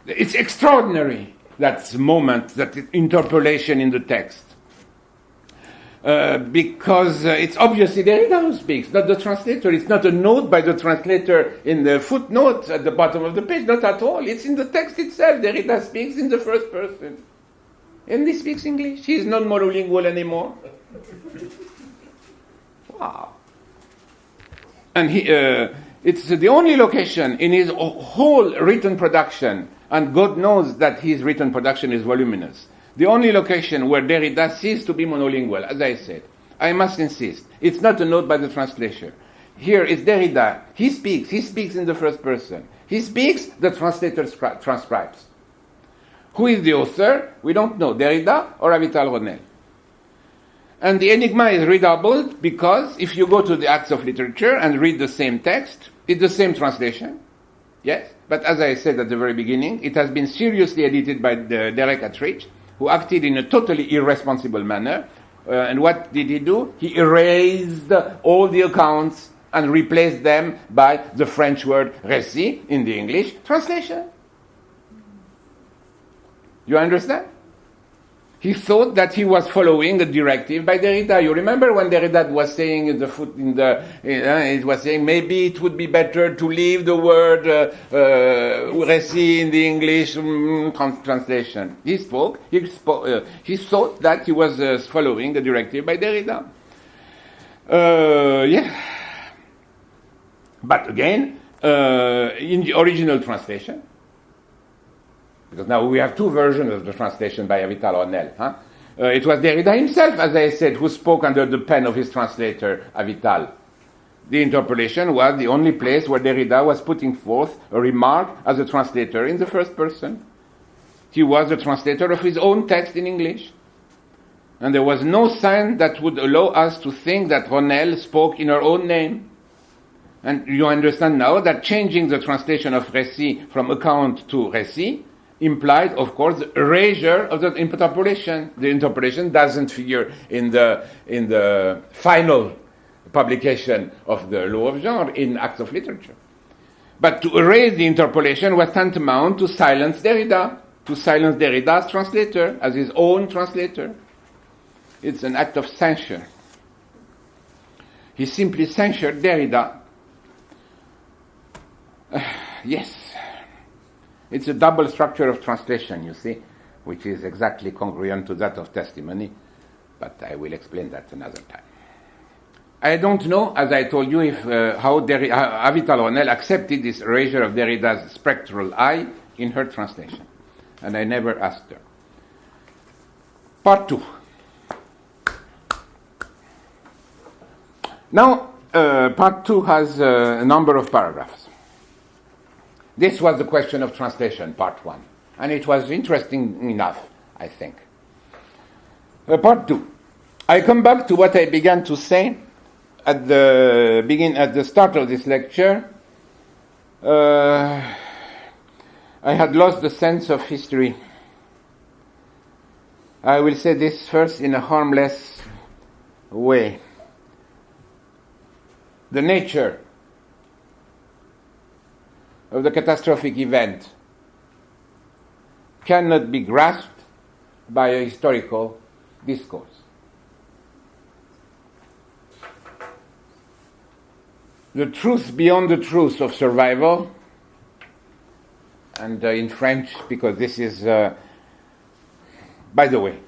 It's extraordinary, that moment, that interpolation in the text. Because it's obviously Derrida who speaks, not the translator. It's not a note by the translator in the footnote at the bottom of the page, not at all. It's in the text itself. Derrida speaks in the first person. And he speaks English. He is not monolingual anymore. Wow. And it's the only location in his whole written production, and God knows that his written production is voluminous, the only location where Derrida ceased to be monolingual, as I said. I must insist, it's not a note by the translator. Here it's Derrida. He speaks in the first person. He speaks, the translator transcribes. Who is the author? We don't know, Derrida or Avital Ronel. And the enigma is redoubled because if you go to the Acts of Literature and read the same text, it's the same translation. Yes, but as I said at the very beginning, it has been seriously edited by Derek Attridge, who acted in a totally irresponsible manner. And what did he do? He erased all the accounts and replaced them by the French word récit in the English translation. You understand? He thought that he was following a directive by Derrida. You remember when Derrida was saying it was saying maybe it would be better to leave the word récit in the English translation. He thought that he was following the directive by Derrida. But again, in the original translation, because now we have two versions of the translation by Avital Ronel. It was Derrida himself, as I said, who spoke under the pen of his translator, Avital. The interpolation was the only place where Derrida was putting forth a remark as a translator in the first person. He was the translator of his own text in English. And there was no sign that would allow us to think that Ronel spoke in her own name. And you understand now that changing the translation of récit from account to récit implied, of course, the erasure of the interpolation. The interpolation doesn't figure in the final publication of the law of genre in Acts of Literature. But to erase the interpolation was tantamount to silence Derrida, to silence Derrida's translator as his own translator. It's an act of censure. He simply censured Derrida. Yes. It's a double structure of translation, you see, which is exactly congruent to that of testimony, but I will explain that another time. I don't know, as I told you, if how Avital Ronel accepted this erasure of Derrida's spectral I in her translation, and I never asked her. Part 2. Now, part 2 has a number of paragraphs. This was the question of translation, part 1. And it was interesting enough, I think. Part 2. I come back to what I began to say at the start of this lecture. I had lost the sense of history. I will say this first in a harmless way. The nature of the catastrophic event cannot be grasped by a historical discourse. The truth beyond the truth of survival, and in French, because this is, by the way,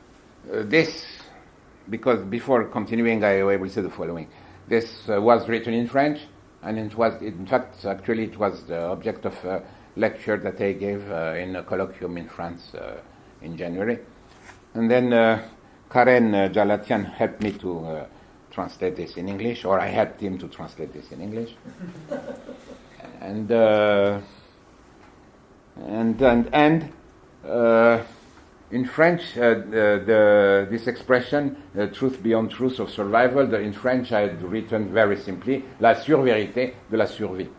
because before continuing I will say the following. This was written in French, and it was the object of a lecture that I gave in a colloquium in France in January. And then Karen Jalatian helped me to translate this in English, or I helped him to translate this in English. And in French, this expression, truth beyond truth of survival, in French I had written very simply, la survérité de la survie.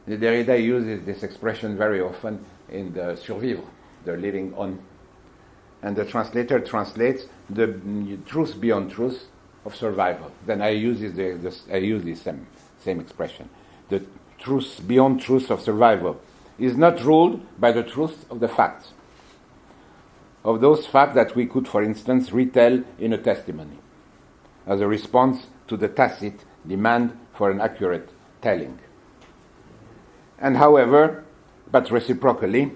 Derrida uses this expression very often in the survivre, the living on. And the translator translates the truth beyond truth of survival. Then I use this same expression. The truth beyond truth of survival is not ruled by the truth of the facts, of those facts that we could, for instance, retell in a testimony, as a response to the tacit demand for an accurate telling. And however, but reciprocally,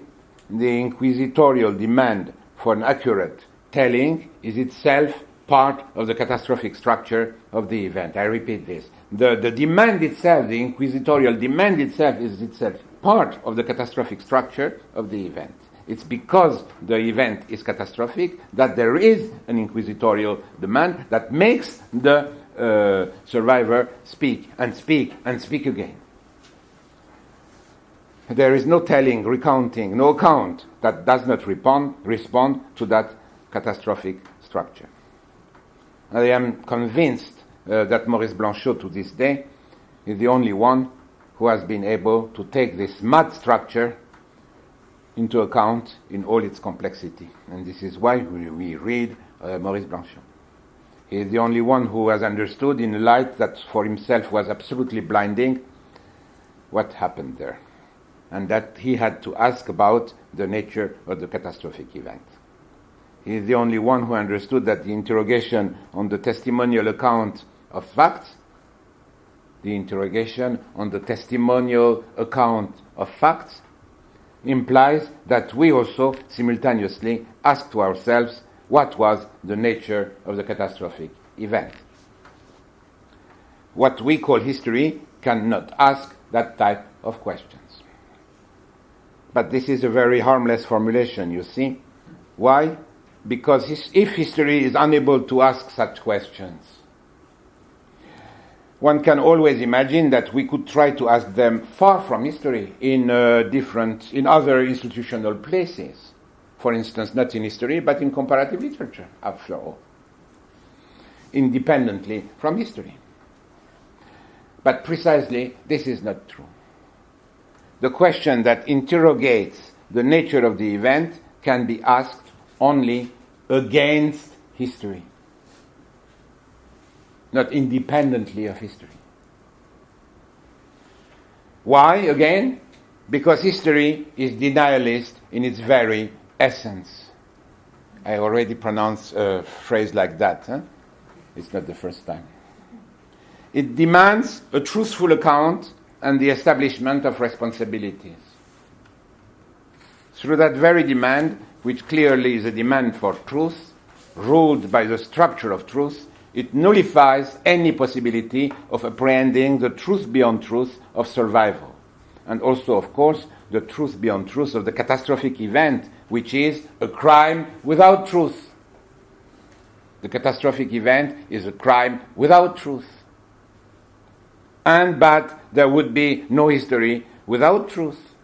the inquisitorial demand for an accurate telling is itself part of the catastrophic structure of the event. I repeat this. The demand itself, the inquisitorial demand itself, is itself part of the catastrophic structure of the event. It's because the event is catastrophic that there is an inquisitorial demand that makes the survivor speak and speak and speak again. There is no telling, recounting, no account that does not respond to that catastrophic structure. I am convinced that Maurice Blanchot, to this day, is the only one who has been able to take this mad structure into account in all its complexity. And this is why we read Maurice Blanchot. He is the only one who has understood, in a light that for himself was absolutely blinding, what happened there, and that he had to ask about the nature of the catastrophic event. He is the only one who understood that the interrogation on the testimonial account of facts, the interrogation on the testimonial account of facts, implies that we also simultaneously ask to ourselves what was the nature of the catastrophic event. What we call history cannot ask that type of questions. But this is a very harmless formulation, you see. Why? Because if history is unable to ask such questions, one can always imagine that we could try to ask them far from history in other institutional places. For instance, not in history, but in comparative literature, after all, independently from history. But precisely, this is not true. The question that interrogates the nature of the event can be asked only against history, not independently of history. Why, again? Because history is denialist in its very essence. I already pronounced a phrase like that. It's not the first time. It demands a truthful account and the establishment of responsibilities. Through that very demand, which clearly is a demand for truth, ruled by the structure of truth, it nullifies any possibility of apprehending the truth beyond truth of survival, and also, of course, the truth beyond truth of the catastrophic event, which is a crime without truth. The catastrophic event is a crime without truth. But there would be no history without truth.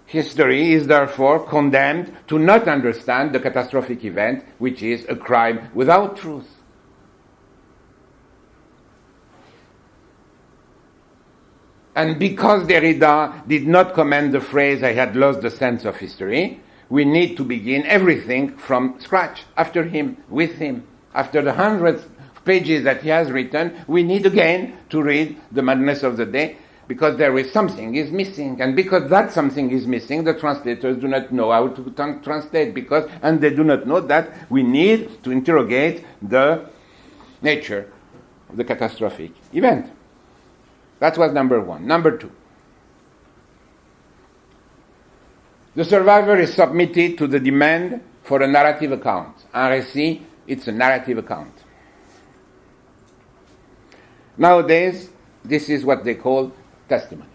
History is therefore condemned to not understand the catastrophic event, which is a crime without truth. And because Derrida did not command the phrase, "I had lost the sense of history," we need to begin everything from scratch, after him, with him. After the hundreds of pages that he has written, we need again to read The Madness of the Day, because there is something is missing. And because that something is missing, the translators do not know how to translate, and they do not know that we need to interrogate the nature of the catastrophic event. That was number one. Number two, the survivor is submitted to the demand for a narrative account. Un récit, it's a narrative account. Nowadays, this is what they call testimony.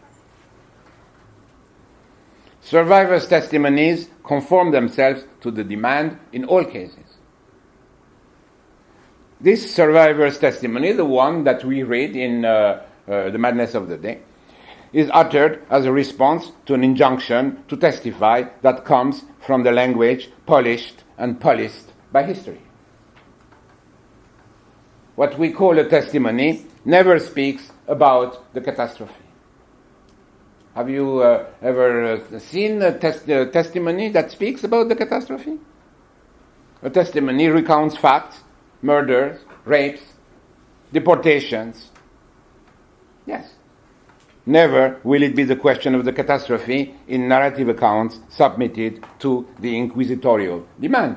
Survivors' testimonies conform themselves to the demand in all cases. This survivor's testimony, the one that we read in The Madness of the Day, is uttered as a response to an injunction to testify that comes from the language polished and policed by history. What we call a testimony never speaks about the catastrophe. Have you ever seen a testimony that speaks about the catastrophe? A testimony recounts facts, murders, rapes, deportations. Yes. Never will it be the question of the catastrophe in narrative accounts submitted to the inquisitorial demand.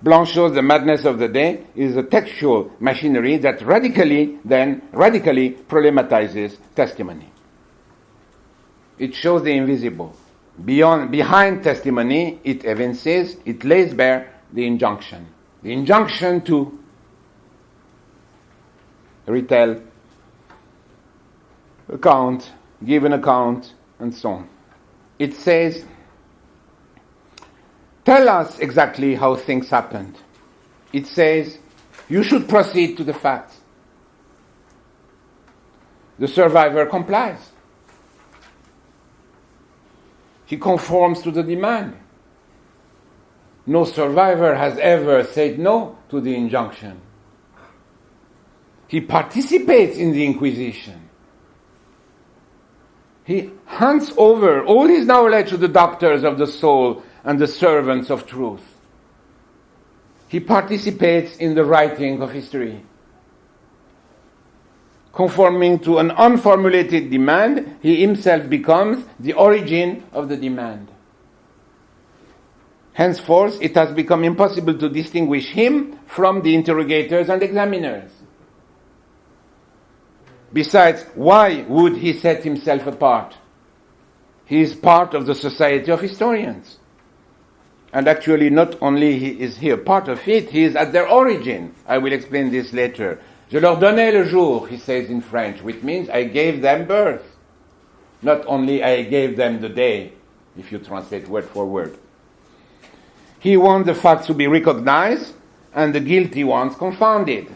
Blanchot's The Madness of the Day is a textual machinery that radically problematizes testimony. It shows the invisible. Behind testimony, it evinces, it lays bare the injunction. The injunction to retell, account, give an account, and so on. It says, tell us exactly how things happened. It says, you should proceed to the facts. The survivor complies. He conforms to the demand. No survivor has ever said no to the injunction. He participates in the inquisition. He hands over all his knowledge to the doctors of the soul and the servants of truth. He participates in the writing of history. Conforming to an unformulated demand, he himself becomes the origin of the demand. Henceforth, it has become impossible to distinguish him from the interrogators and examiners. Besides, why would he set himself apart? He is part of the Society of Historians. And actually, not only is he a part of it, he is at their origin. I will explain this later. Je leur donnais le jour, he says in French, which means I gave them birth. Not only I gave them the day, if you translate word for word. He wants the facts to be recognized and the guilty ones confounded.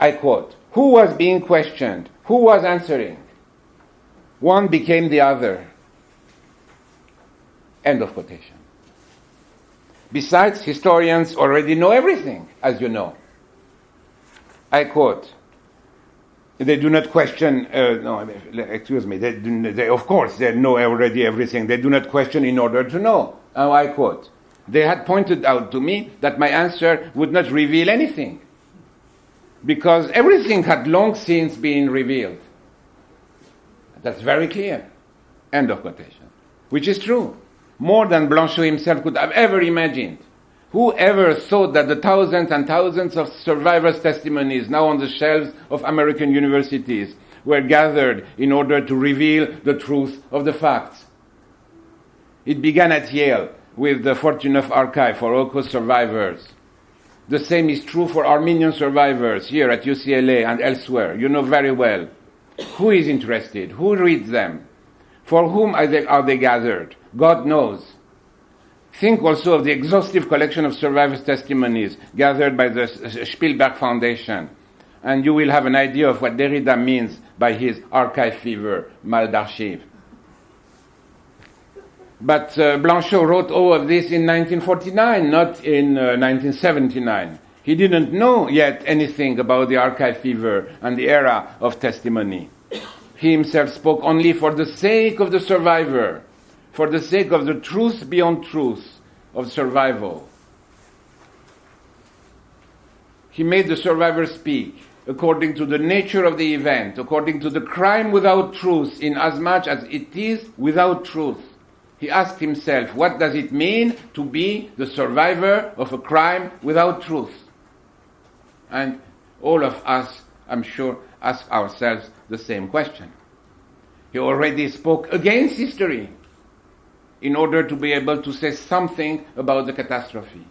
I quote, who was being questioned? Who was answering? One became the other. End of quotation. Besides, historians already know everything, as you know. I quote, they do not question, they, of course, they know already everything. They do not question in order to know. Now I quote, they had pointed out to me that my answer would not reveal anything, because everything had long since been revealed. That's very clear. End of quotation. Which is true. More than Blanchot himself could have ever imagined. Who ever thought that the thousands and thousands of survivors' testimonies now on the shelves of American universities were gathered in order to reveal the truth of the facts? It began at Yale with the Fortunoff Archive for Holocaust survivors. The same is true for Armenian survivors here at UCLA and elsewhere. You know very well. Who is interested? Who reads them? For whom are they gathered? God knows. Think also of the exhaustive collection of survivors' testimonies gathered by the Spielberg Foundation, and you will have an idea of what Derrida means by his archive fever, mal d'archives. But Blanchot wrote all of this in 1949, not in 1979. He didn't know yet anything about the archive fever and the era of testimony. He himself spoke only for the sake of the survivor, for the sake of the truth beyond truth, of survival. He made the survivor speak according to the nature of the event, according to the crime without truth, in as much as it is without truth. He asked himself, what does it mean to be the survivor of a crime without truth? And all of us, I'm sure, ask ourselves the same question. He already spoke against history in order to be able to say something about the catastrophe.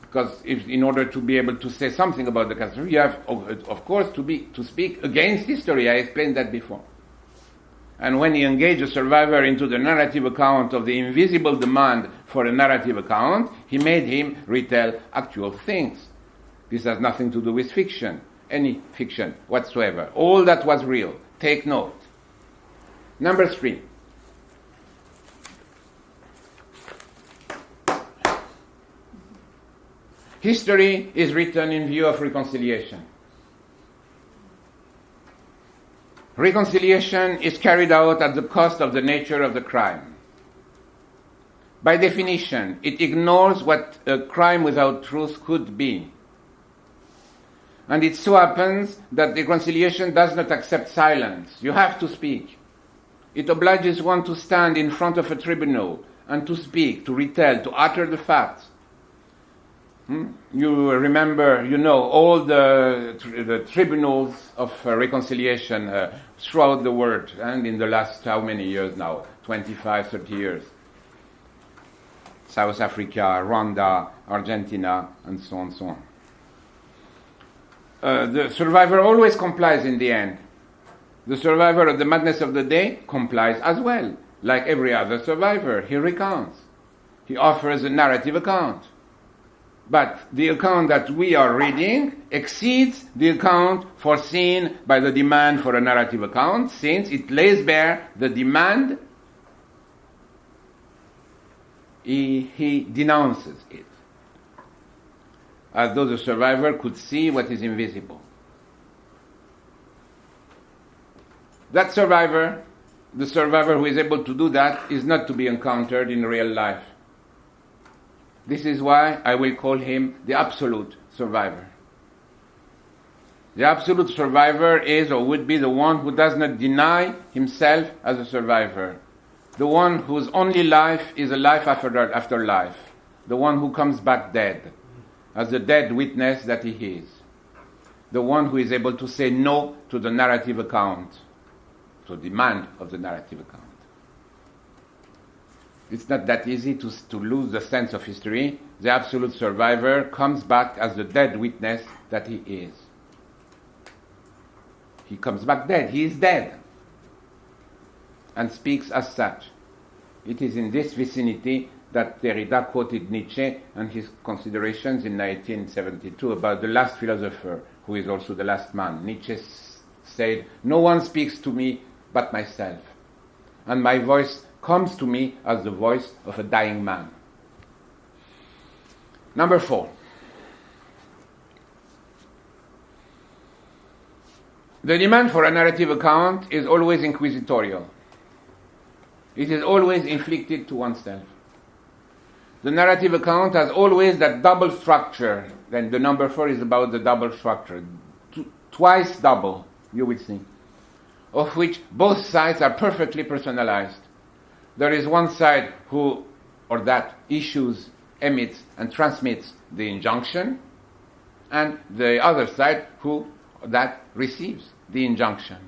Because in order to be able to say something about the catastrophe, you have, of course, to speak against history. I explained that before. And when he engaged a survivor into the narrative account of the invisible demand for a narrative account, he made him retell actual things. This has nothing to do with fiction, any fiction whatsoever. All that was real. Take note. Number 3. History is written in view of reconciliation. Reconciliation is carried out at the cost of the nature of the crime. By definition, it ignores what a crime without truth could be. And it so happens that reconciliation does not accept silence. You have to speak. It obliges one to stand in front of a tribunal and to speak, to retell, to utter the facts. You remember, you know, all the tribunals of reconciliation throughout the world, and in the last how many years now? 25, 30 years. South Africa, Rwanda, Argentina, and so on, so on. The survivor always complies in the end. The survivor of the madness of the day complies as well. Like every other survivor, he recounts. He offers a narrative account. But the account that we are reading exceeds the account foreseen by the demand for a narrative account, since it lays bare the demand. He denounces it, as though the survivor could see what is invisible. That survivor, the survivor who is able to do that, is not to be encountered in real life. This is why I will call him the absolute survivor. The absolute survivor is or would be the one who does not deny himself as a survivor. The one whose only life is a life after life. The one who comes back dead, as the dead witness that he is. The one who is able to say no to the narrative account, to demand of the narrative account. It's not that easy to lose the sense of history. The absolute survivor comes back as the dead witness that he is. He comes back dead. He is dead. And speaks as such. It is in this vicinity that Derrida quoted Nietzsche and his considerations in 1972 about the last philosopher, who is also the last man. Nietzsche said, "No one speaks to me but myself, and my voice comes to me as the voice of a dying man." Number 4. The demand for a narrative account is always inquisitorial. It is always inflicted to oneself. The narrative account has always that double structure. Then the number 4 is about the double structure. Twice double, you will see, of which both sides are perfectly personalized. There is one side who, or that, issues, emits, and transmits the injunction, and the other side who, that, receives the injunction.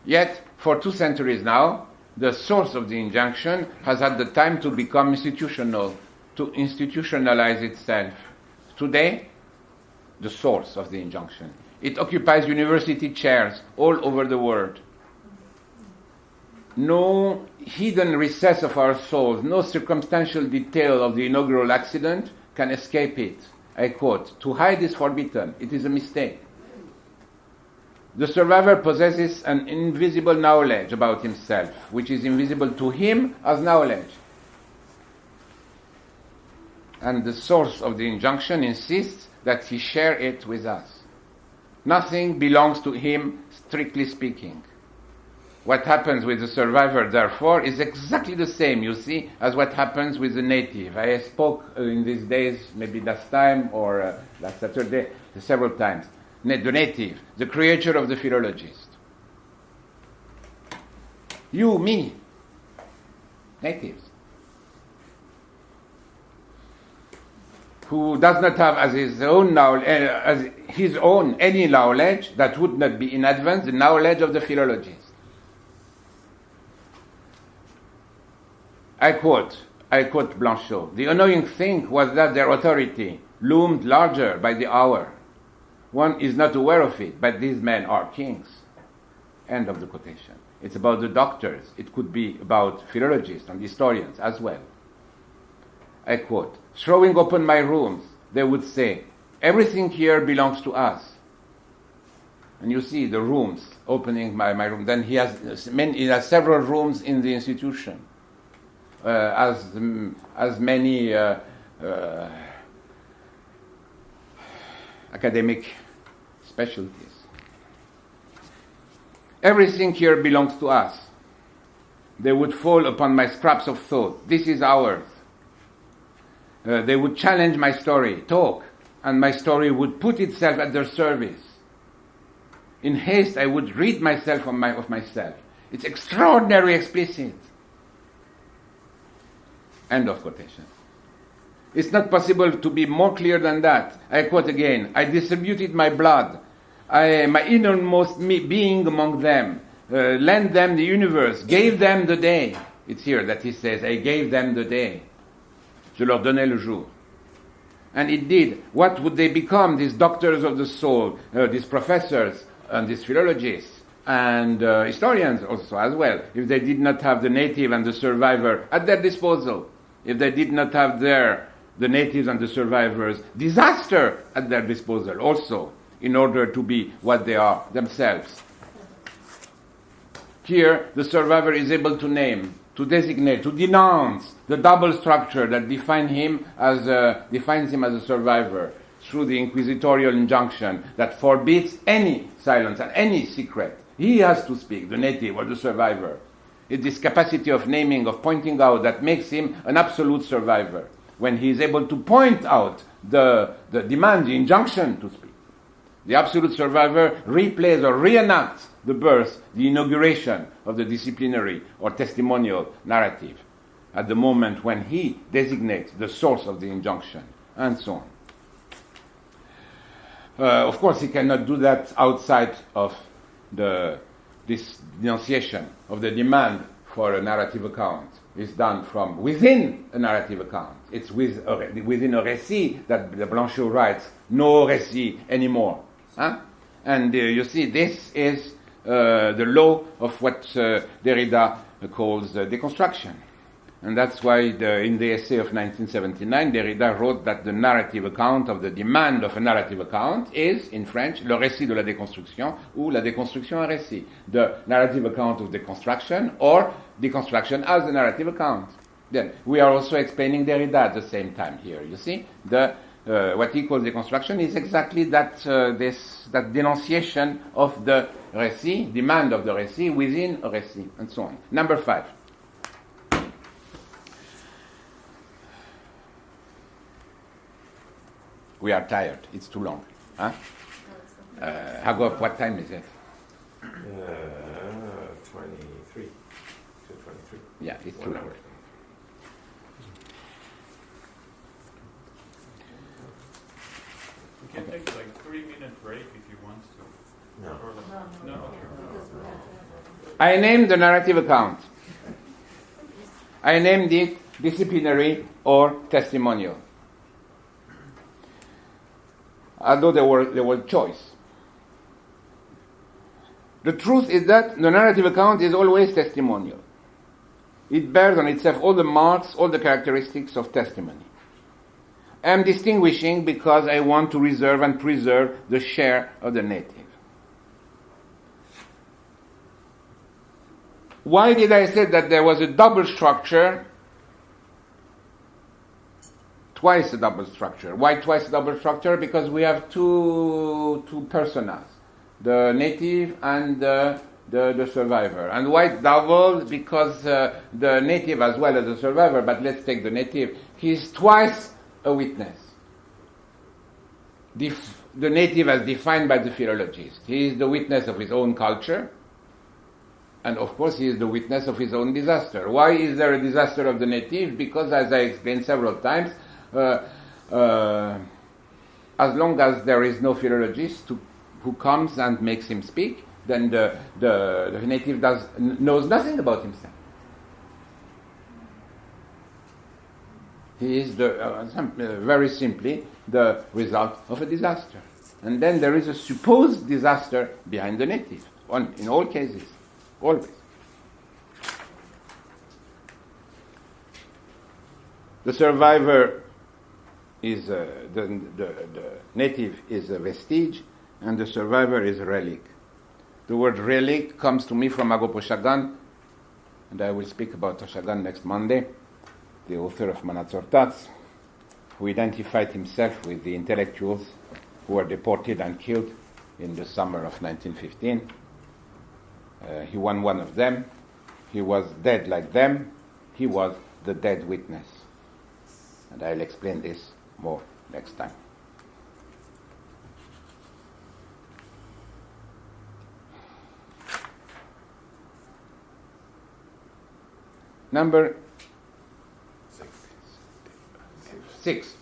Yet, for 2 centuries now, the source of the injunction has had the time to become institutional, to institutionalize itself. Today, the source of the injunction. It occupies university chairs all over the world. No hidden recess of our souls, no circumstantial detail of the inaugural accident can escape it. I quote, "To hide is forbidden. It is a mistake." The survivor possesses an invisible knowledge about himself, which is invisible to him as knowledge. And the source of the injunction insists that he share it with us. Nothing belongs to him, strictly speaking. What happens with the survivor, therefore, is exactly the same, you see, as what happens with the native. I spoke in these days, maybe last time or last Saturday, several times. The native, the creature of the philologist. You, me, natives. Who does not have as his own any knowledge that would not be in advance the knowledge of the philologist. I quote Blanchot, "The annoying thing was that their authority loomed larger by the hour. One is not aware of it, but these men are kings." End of the quotation. It's about the doctors. It could be about philologists and historians as well. I quote, "Throwing open my rooms, they would say, 'Everything here belongs to us.'" And you see the rooms, opening my room. Then he has several rooms in the institution, as many academic specialties. "Everything here belongs to us. They would fall upon my scraps of thought. This is ours. They would challenge my story, talk, and my story would put itself at their service. In haste, I would rid myself of myself. It's extraordinarily explicit." End of quotation. It's not possible to be more clear than that. I quote again, "I distributed my blood, my innermost being among them, lent them the universe, gave them the day." It's here that he says, "I gave them the day. Je leur donnais le jour." And indeed, what would they become, these doctors of the soul, these professors and these philologists and historians also as well, if they did not have the native and the survivor at their disposal, if they did not have the natives and the survivors' disaster at their disposal also, in order to be what they are themselves. Here, the survivor is able to name, to designate, to denounce the double structure that defines him as a survivor through the inquisitorial injunction that forbids any silence and any secret. He has to speak, the native or the survivor. It's this capacity of naming, of pointing out, that makes him an absolute survivor. When he is able to point out the demand, the injunction to speak. The absolute survivor replays or reenacts the birth, the inauguration of the disciplinary or testimonial narrative at the moment when he designates the source of the injunction, and so on. Of course, he cannot do that outside of this denunciation of the demand for a narrative account. It's done from within a narrative account. It's within a récit that Blanchot writes, no récit anymore. Huh? And you see, this is the law of what Derrida calls deconstruction. And that's why in the essay of 1979, Derrida wrote that the narrative account of the demand of a narrative account is, in French, le récit de la déconstruction, ou la déconstruction en récit. The narrative account of deconstruction, or deconstruction as a narrative account. Then we are also explaining Derrida at the same time here. You see, what he calls deconstruction is exactly that denunciation of the récit, demand of the récit within a récit, and so on. Number 5. We are tired. It's too long. Huh? Hagop, what time is it? 23 to 23. Yeah, it's too long. We can take like 3-minute break if you want to. No. No. Okay. I named the narrative account. I named it disciplinary or testimonial. Although there were choice. The truth is that the narrative account is always testimonial. It bears on itself all the marks, all the characteristics of testimony. I am distinguishing because I want to reserve and preserve the share of the native. Why did I say that there was a double structure? Twice a double structure. Why twice a double structure? Because we have two personas, the native and the survivor. And why double? Because the native as well as the survivor, but let's take the native, he's twice a witness. The native as defined by the philologist. He is the witness of his own culture, and of course he is the witness of his own disaster. Why is there a disaster of the native? Because, as I explained several times, as long as there is no philologist who comes and makes him speak, then the native knows nothing about himself. He is very simply the result of a disaster. And then there is a supposed disaster behind the native, in all cases, always. The survivor is the native is a vestige, and the survivor is a relic. The word relic comes to me from Agop Chagan, and I will speak about Chagan next Monday, the author of Manatzor Tats, who identified himself with the intellectuals who were deported and killed in the summer of 1915. He won one of them. He was dead like them. He was the dead witness. And I'll explain this more next time. Number 6.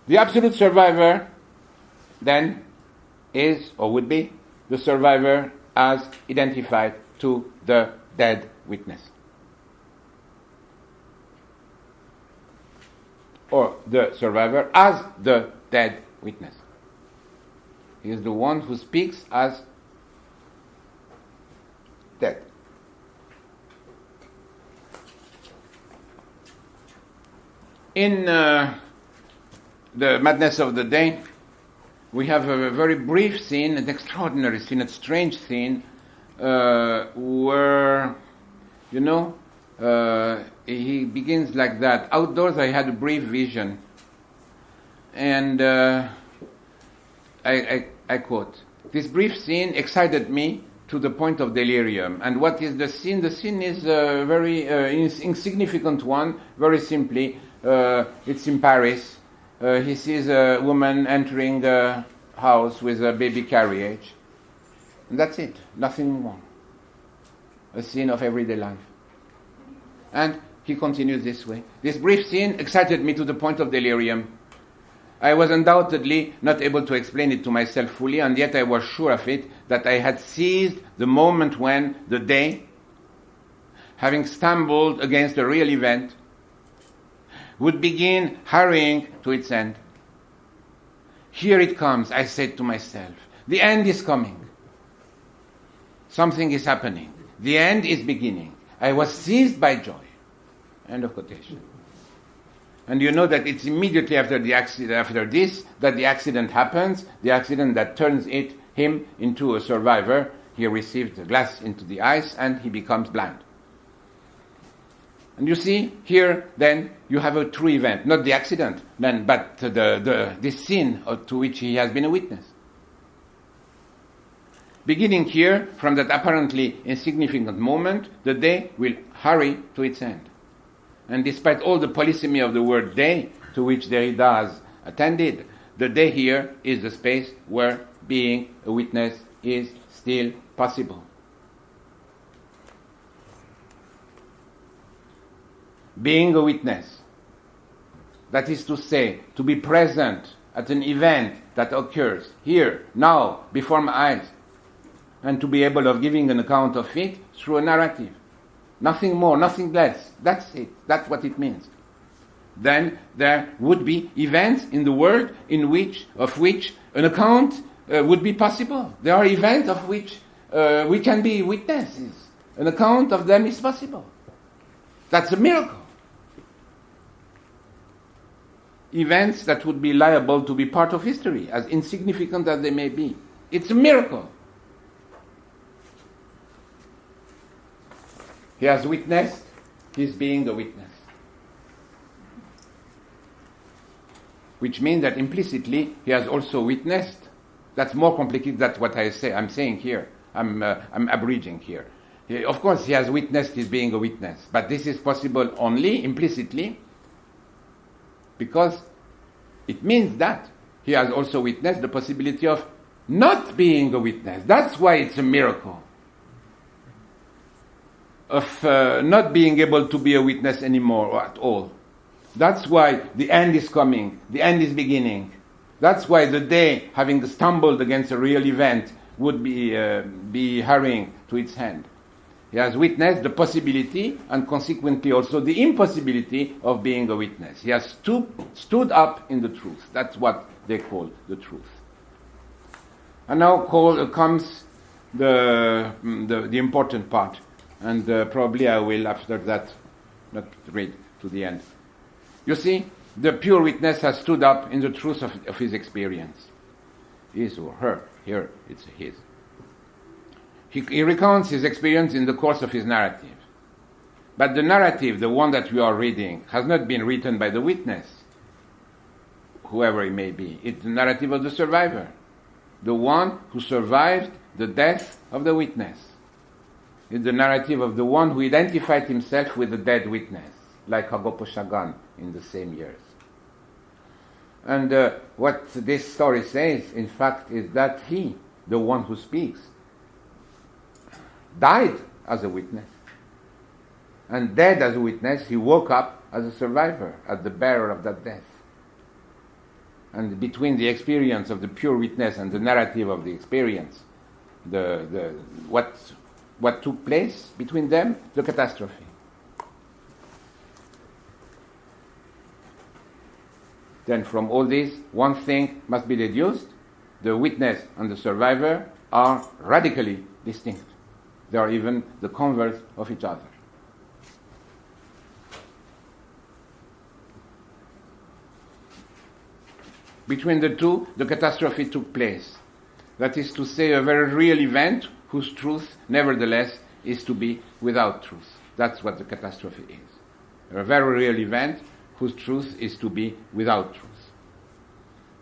The absolute survivor then is, or would be, the survivor as identified to the dead witness. Or the survivor as the dead witness. He is the one who speaks as dead. In the Madness of the Day, we have a very brief scene, an extraordinary scene, a strange scene, where, he begins like that. Outdoors, I had a brief vision, and I quote, "This brief scene excited me to the point of delirium." And what is the scene? The scene is a very insignificant one, very simply. It's in Paris. He sees a woman entering a house with a baby carriage. And that's it, nothing more. A scene of everyday life. And he continues this way. "This brief scene excited me to the point of delirium. I was undoubtedly not able to explain it to myself fully, and yet I was sure of it, that I had seized the moment when the day, having stumbled against a real event, would begin hurrying to its end. Here it comes, I said to myself. The end is coming. Something is happening. The end is beginning. I was seized by joy." End of quotation. And you know that it's immediately after the accident, after this, that the accident happens, the accident that turns him into a survivor. He received a glass into the eyes and he becomes blind. And you see, here, then, you have a true event, not the accident, but the sin to which he has been a witness. Beginning here, from that apparently insignificant moment, the day will hurry to its end. And despite all the polysemy of the word day, to which Derrida has attended, the day here is the space where being a witness is still possible. Being a witness, that is to say, to be present at an event that occurs here, now, before my eyes, and to be able of giving an account of it through a narrative. Nothing more, nothing less. That's it. That's what it means. Then there would be events in the world of which an account would be possible. There are events of which we can be witnesses. An account of them is possible. That's a miracle. Events that would be liable to be part of history, as insignificant as they may be. It's a miracle. He has witnessed, he's being a witness. Which means that implicitly he has also witnessed. That's more complicated than what I'm saying here. I'm abridging here. Of course, he has witnessed his being a witness, but this is possible only implicitly because it means that he has also witnessed the possibility of not being a witness. That's why it's a miracle. Of not being able to be a witness anymore or at all. That's why the end is coming, the end is beginning. That's why the day, having stumbled against a real event, would be hurrying to its end. He has witnessed the possibility and consequently also the impossibility of being a witness. He has stood up in the truth. That's what they call the truth. And now comes the important part. And probably I will, after that, not read to the end. You see, the pure witness has stood up in the truth of his experience. His or her. Here, it's his. He recounts his experience in the course of his narrative. But the narrative, the one that we are reading, has not been written by the witness, whoever he may be. It's the narrative of the survivor, the one who survived the death of the witness. It's the narrative of the one who identified himself with the dead witness, like Hagopo Shagan in the same years. And what this story says, in fact, is that he, the one who speaks, died as a witness. And dead as a witness, he woke up as a survivor, as the bearer of that death. And between the experience of the pure witness and the narrative of the experience, what took place between them, the catastrophe. Then from all this, one thing must be deduced. the witness and the survivor are radically distinct. They are even the converse of each other. Between the two, the catastrophe took place. That is to say, a very real event whose truth, nevertheless, is to be without truth. That's what the catastrophe is. A very real event whose truth is to be without truth.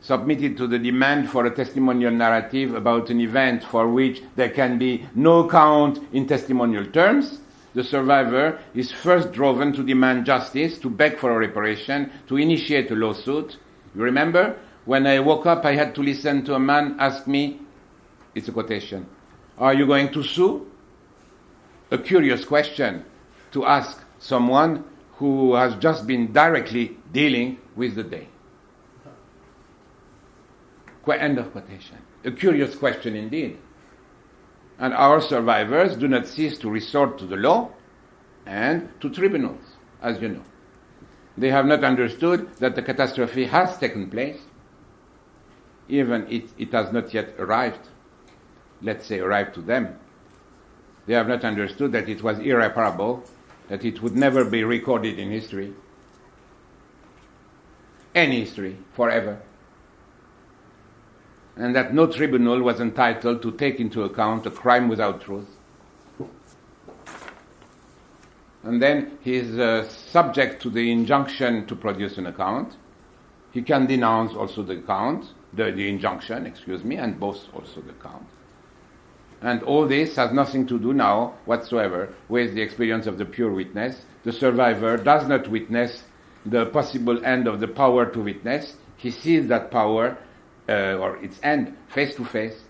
Submitted to the demand for a testimonial narrative about an event for which there can be no account in testimonial terms, the survivor is first driven to demand justice, to beg for a reparation, to initiate a lawsuit. You remember? When I woke up, I had to listen to a man ask me, it's a quotation, "Are you going to sue?" A curious question to ask someone who has just been directly dealing with the day. End of quotation. A curious question indeed. And our survivors do not cease to resort to the law and to tribunals, as you know. They have not understood that the catastrophe has taken place, even if it has not yet arrived, let's say arrived to them. They have not understood that it was irreparable, that it would never be recorded in history, any history, forever, and that no tribunal was entitled to take into account a crime without truth. And then he is subject to the injunction to produce an account. He can denounce also the injunction, and both also the account. And all this has nothing to do now whatsoever with the experience of the pure witness. The survivor does not witness the possible end of the power to witness. He sees that power, or its end, face to face.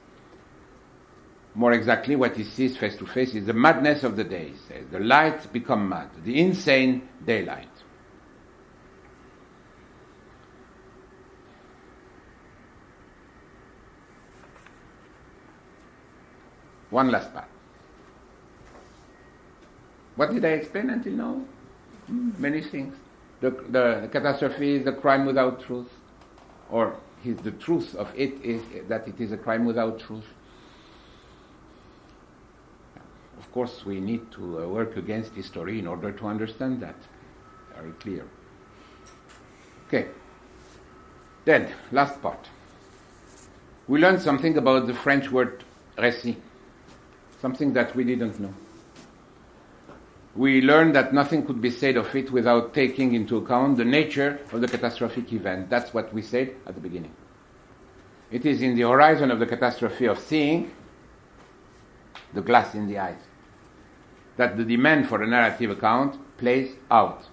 More exactly, what he sees face to face is the madness of the day, he says. The light become mad, the insane daylight. One last part. What did I explain until now? Many things. The catastrophe is a crime without truth, or the truth of it is that it is a crime without truth. Of course, we need to work against history in order to understand that. Very clear. Okay. Then, last part. We learned something about the French word récit, something that we didn't know. We learned that nothing could be said of it without taking into account the nature of the catastrophic event. That's what we said at the beginning. It is in the horizon of the catastrophe of seeing, the glass in the eyes, that the demand for a narrative account plays out.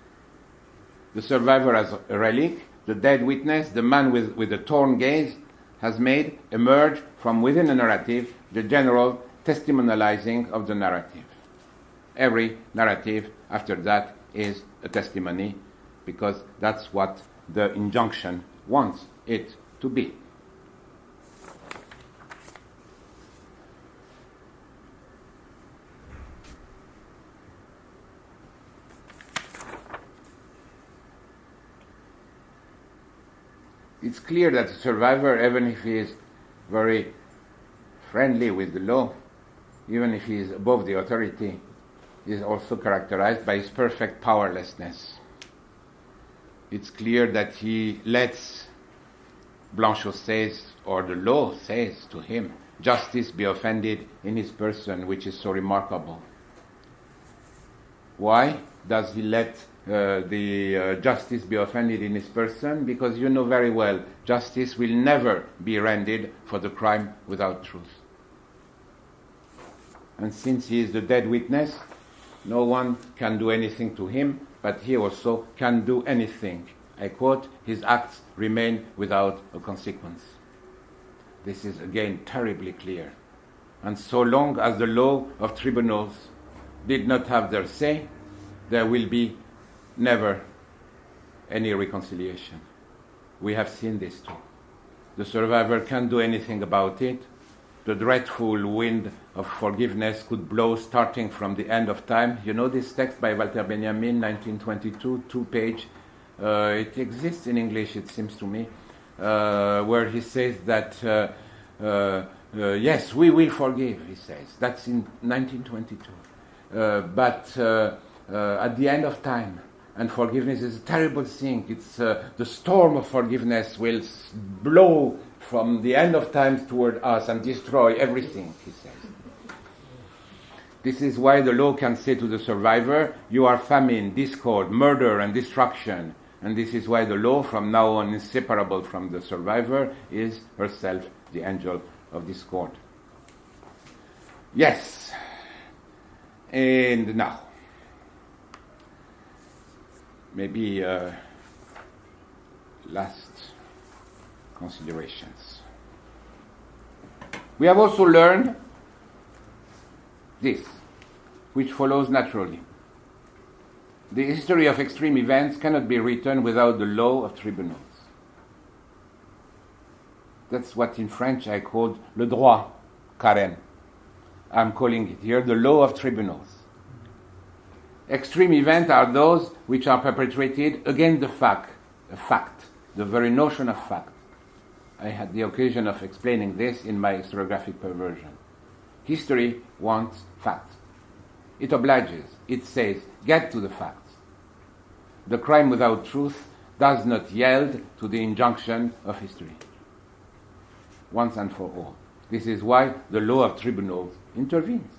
The survivor as a relic, the dead witness, the man with the torn gaze, has made emerge from within a narrative the general testimonializing of the narrative. Every narrative after that is a testimony, because that's what the injunction wants it to be. It's clear that the survivor, even if he is very friendly with the law, even if he is above the authority, is also characterized by his perfect powerlessness. It's clear that he lets, Blanchot says, or the law says to him, justice be offended in his person, which is so remarkable. Why does he let the justice be offended in his person? Because you know very well, justice will never be rendered for the crime without truth. And since he is the dead witness, no one can do anything to him, but he also can do anything. I quote, his acts remain without a consequence. This is again terribly clear. And so long as the law of tribunals did not have their say, there will be never any reconciliation. We have seen this too. The survivor can't do anything about it. The dreadful wind of forgiveness could blow starting from the end of time. You know this text by Walter Benjamin, 1922, 2-page. It exists in English, it seems to me, where he says that yes, we will forgive, he says. That's in 1922. But at the end of time, and forgiveness is a terrible thing. It's the storm of forgiveness will blow from the end of times toward us and destroy everything, he says. This is why the law can say to the survivor, you are famine, discord, murder, and destruction. And this is why the law, from now on, inseparable from the survivor, is herself the angel of discord. Yes. And now, maybe last considerations. We have also learned this, which follows naturally. The history of extreme events cannot be written without the law of tribunals. That's what in French I called le droit carré. I'm calling it here the law of tribunals. Extreme events are those which are perpetrated against the fact, the very notion of fact. I had the occasion of explaining this in my historiographic perversion. History wants facts. It obliges. It says, get to the facts. The crime without truth does not yield to the injunction of history. Once and for all. This is why the law of tribunals intervenes.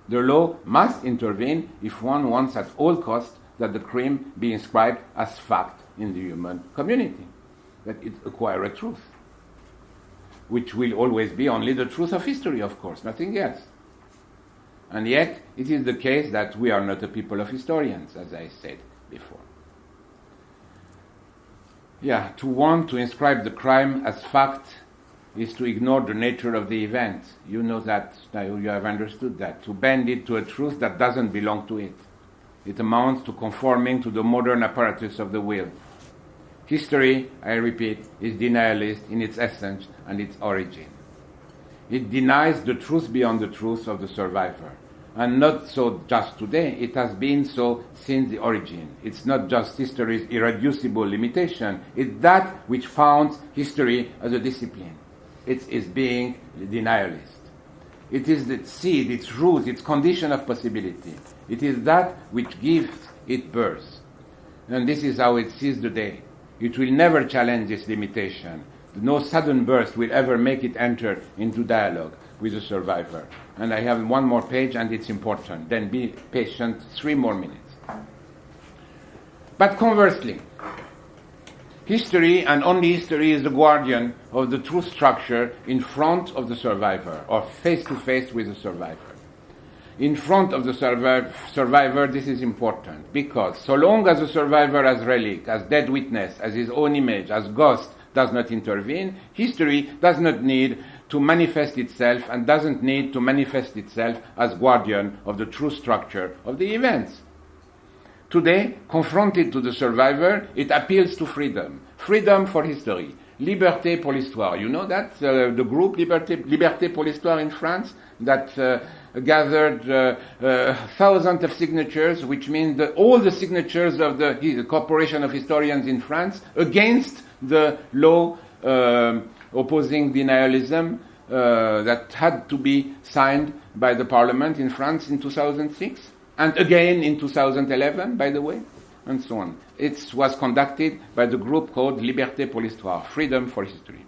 The law must intervene if one wants at all costs that the crime be inscribed as fact in the human community, that it acquire a truth, which will always be only the truth of history, of course, nothing else. And yet, it is the case that we are not a people of historians, as I said before. To want to inscribe the crime as fact is to ignore the nature of the event. You know that, you have understood that. To bend it to a truth that doesn't belong to it. It amounts to conforming to the modern apparatus of the will. History, I repeat, is denialist in its essence and its origin. It denies the truth beyond the truth of the survivor. And not so just today, it has been so since the origin. It's not just history's irreducible limitation, it's that which founds history as a discipline. It is being denialist. It is its seed, its root, its condition of possibility. It is that which gives it birth. And this is how it sees the day. It will never challenge this limitation. No sudden burst will ever make it enter into dialogue with the survivor. And I have one more page, and it's important. Then be patient, 3 more minutes. But conversely, history, and only history, is the guardian of the truth structure in front of the survivor, or face-to-face with the survivor. In front of the survivor, this is important, because so long as the survivor as relic, as dead witness, as his own image, as ghost, does not intervene, history does not need to manifest itself and doesn't need to manifest itself as guardian of the true structure of the events. Today, confronted to the survivor, it appeals to freedom. Freedom for history. Liberté pour l'histoire. You know that? The group Liberté pour l'histoire in France that gathered thousands of signatures, which means all the signatures of the Corporation of Historians in France against the law opposing denialism that had to be signed by the Parliament in France in 2006. And again in 2011, by the way, and so on. It was conducted by the group called Liberté pour l'Histoire, Freedom for History.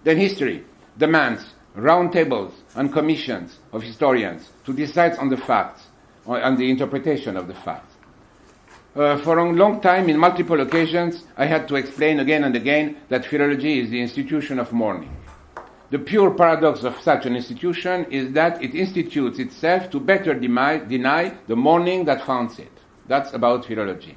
Then history demands roundtables and commissions of historians to decide on the facts, on the interpretation of the facts. For a long time, in multiple occasions, I had to explain again and again that philology is the institution of mourning. The pure paradox of such an institution is that it institutes itself to better deny the mourning that founds it. That's about philology.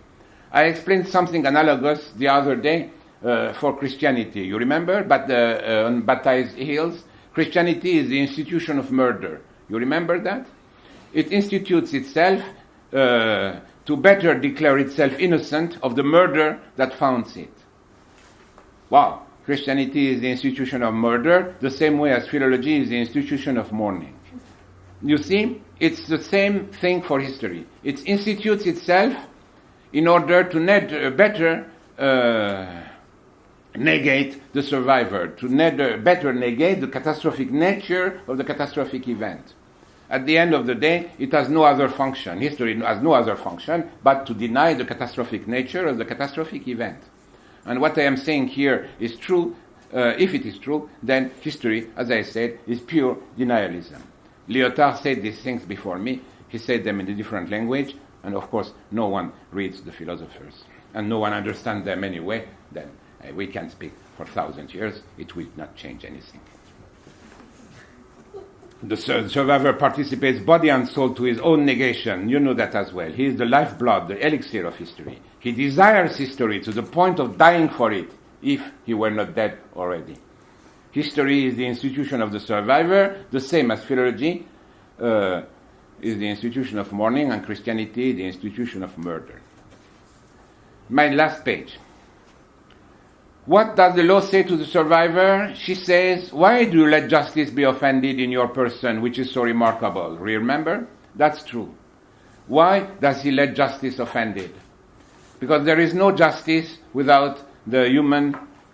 I explained something analogous the other day for Christianity. You remember? But on Baptized Hills, Christianity is the institution of murder. You remember that? It institutes itself to better declare itself innocent of the murder that founds it. Wow. Christianity is the institution of murder, the same way as philology is the institution of mourning. You see, it's the same thing for history. It institutes itself in order to better negate the survivor, to better negate the catastrophic nature of the catastrophic event. At the end of the day, it has no other function. History has no other function but to deny the catastrophic nature of the catastrophic event. And what I am saying here is true. If it is true, then history, as I said, is pure denialism. Lyotard said these things before me. He said them in a different language, and of course, no one reads the philosophers, and no one understands them anyway. Then we can speak for 1,000 years. It will not change anything. The survivor participates body and soul to his own negation. You know that as well. He is the lifeblood, the elixir of history. He desires history to the point of dying for it, if he were not dead already. History is the institution of the survivor, the same as philology is the institution of mourning, and Christianity the institution of murder. My last page. What does the law say to the survivor? She says, why do you let justice be offended in your person, which is so remarkable? Remember? That's true. Why does he let justice offended? Because there is no justice without the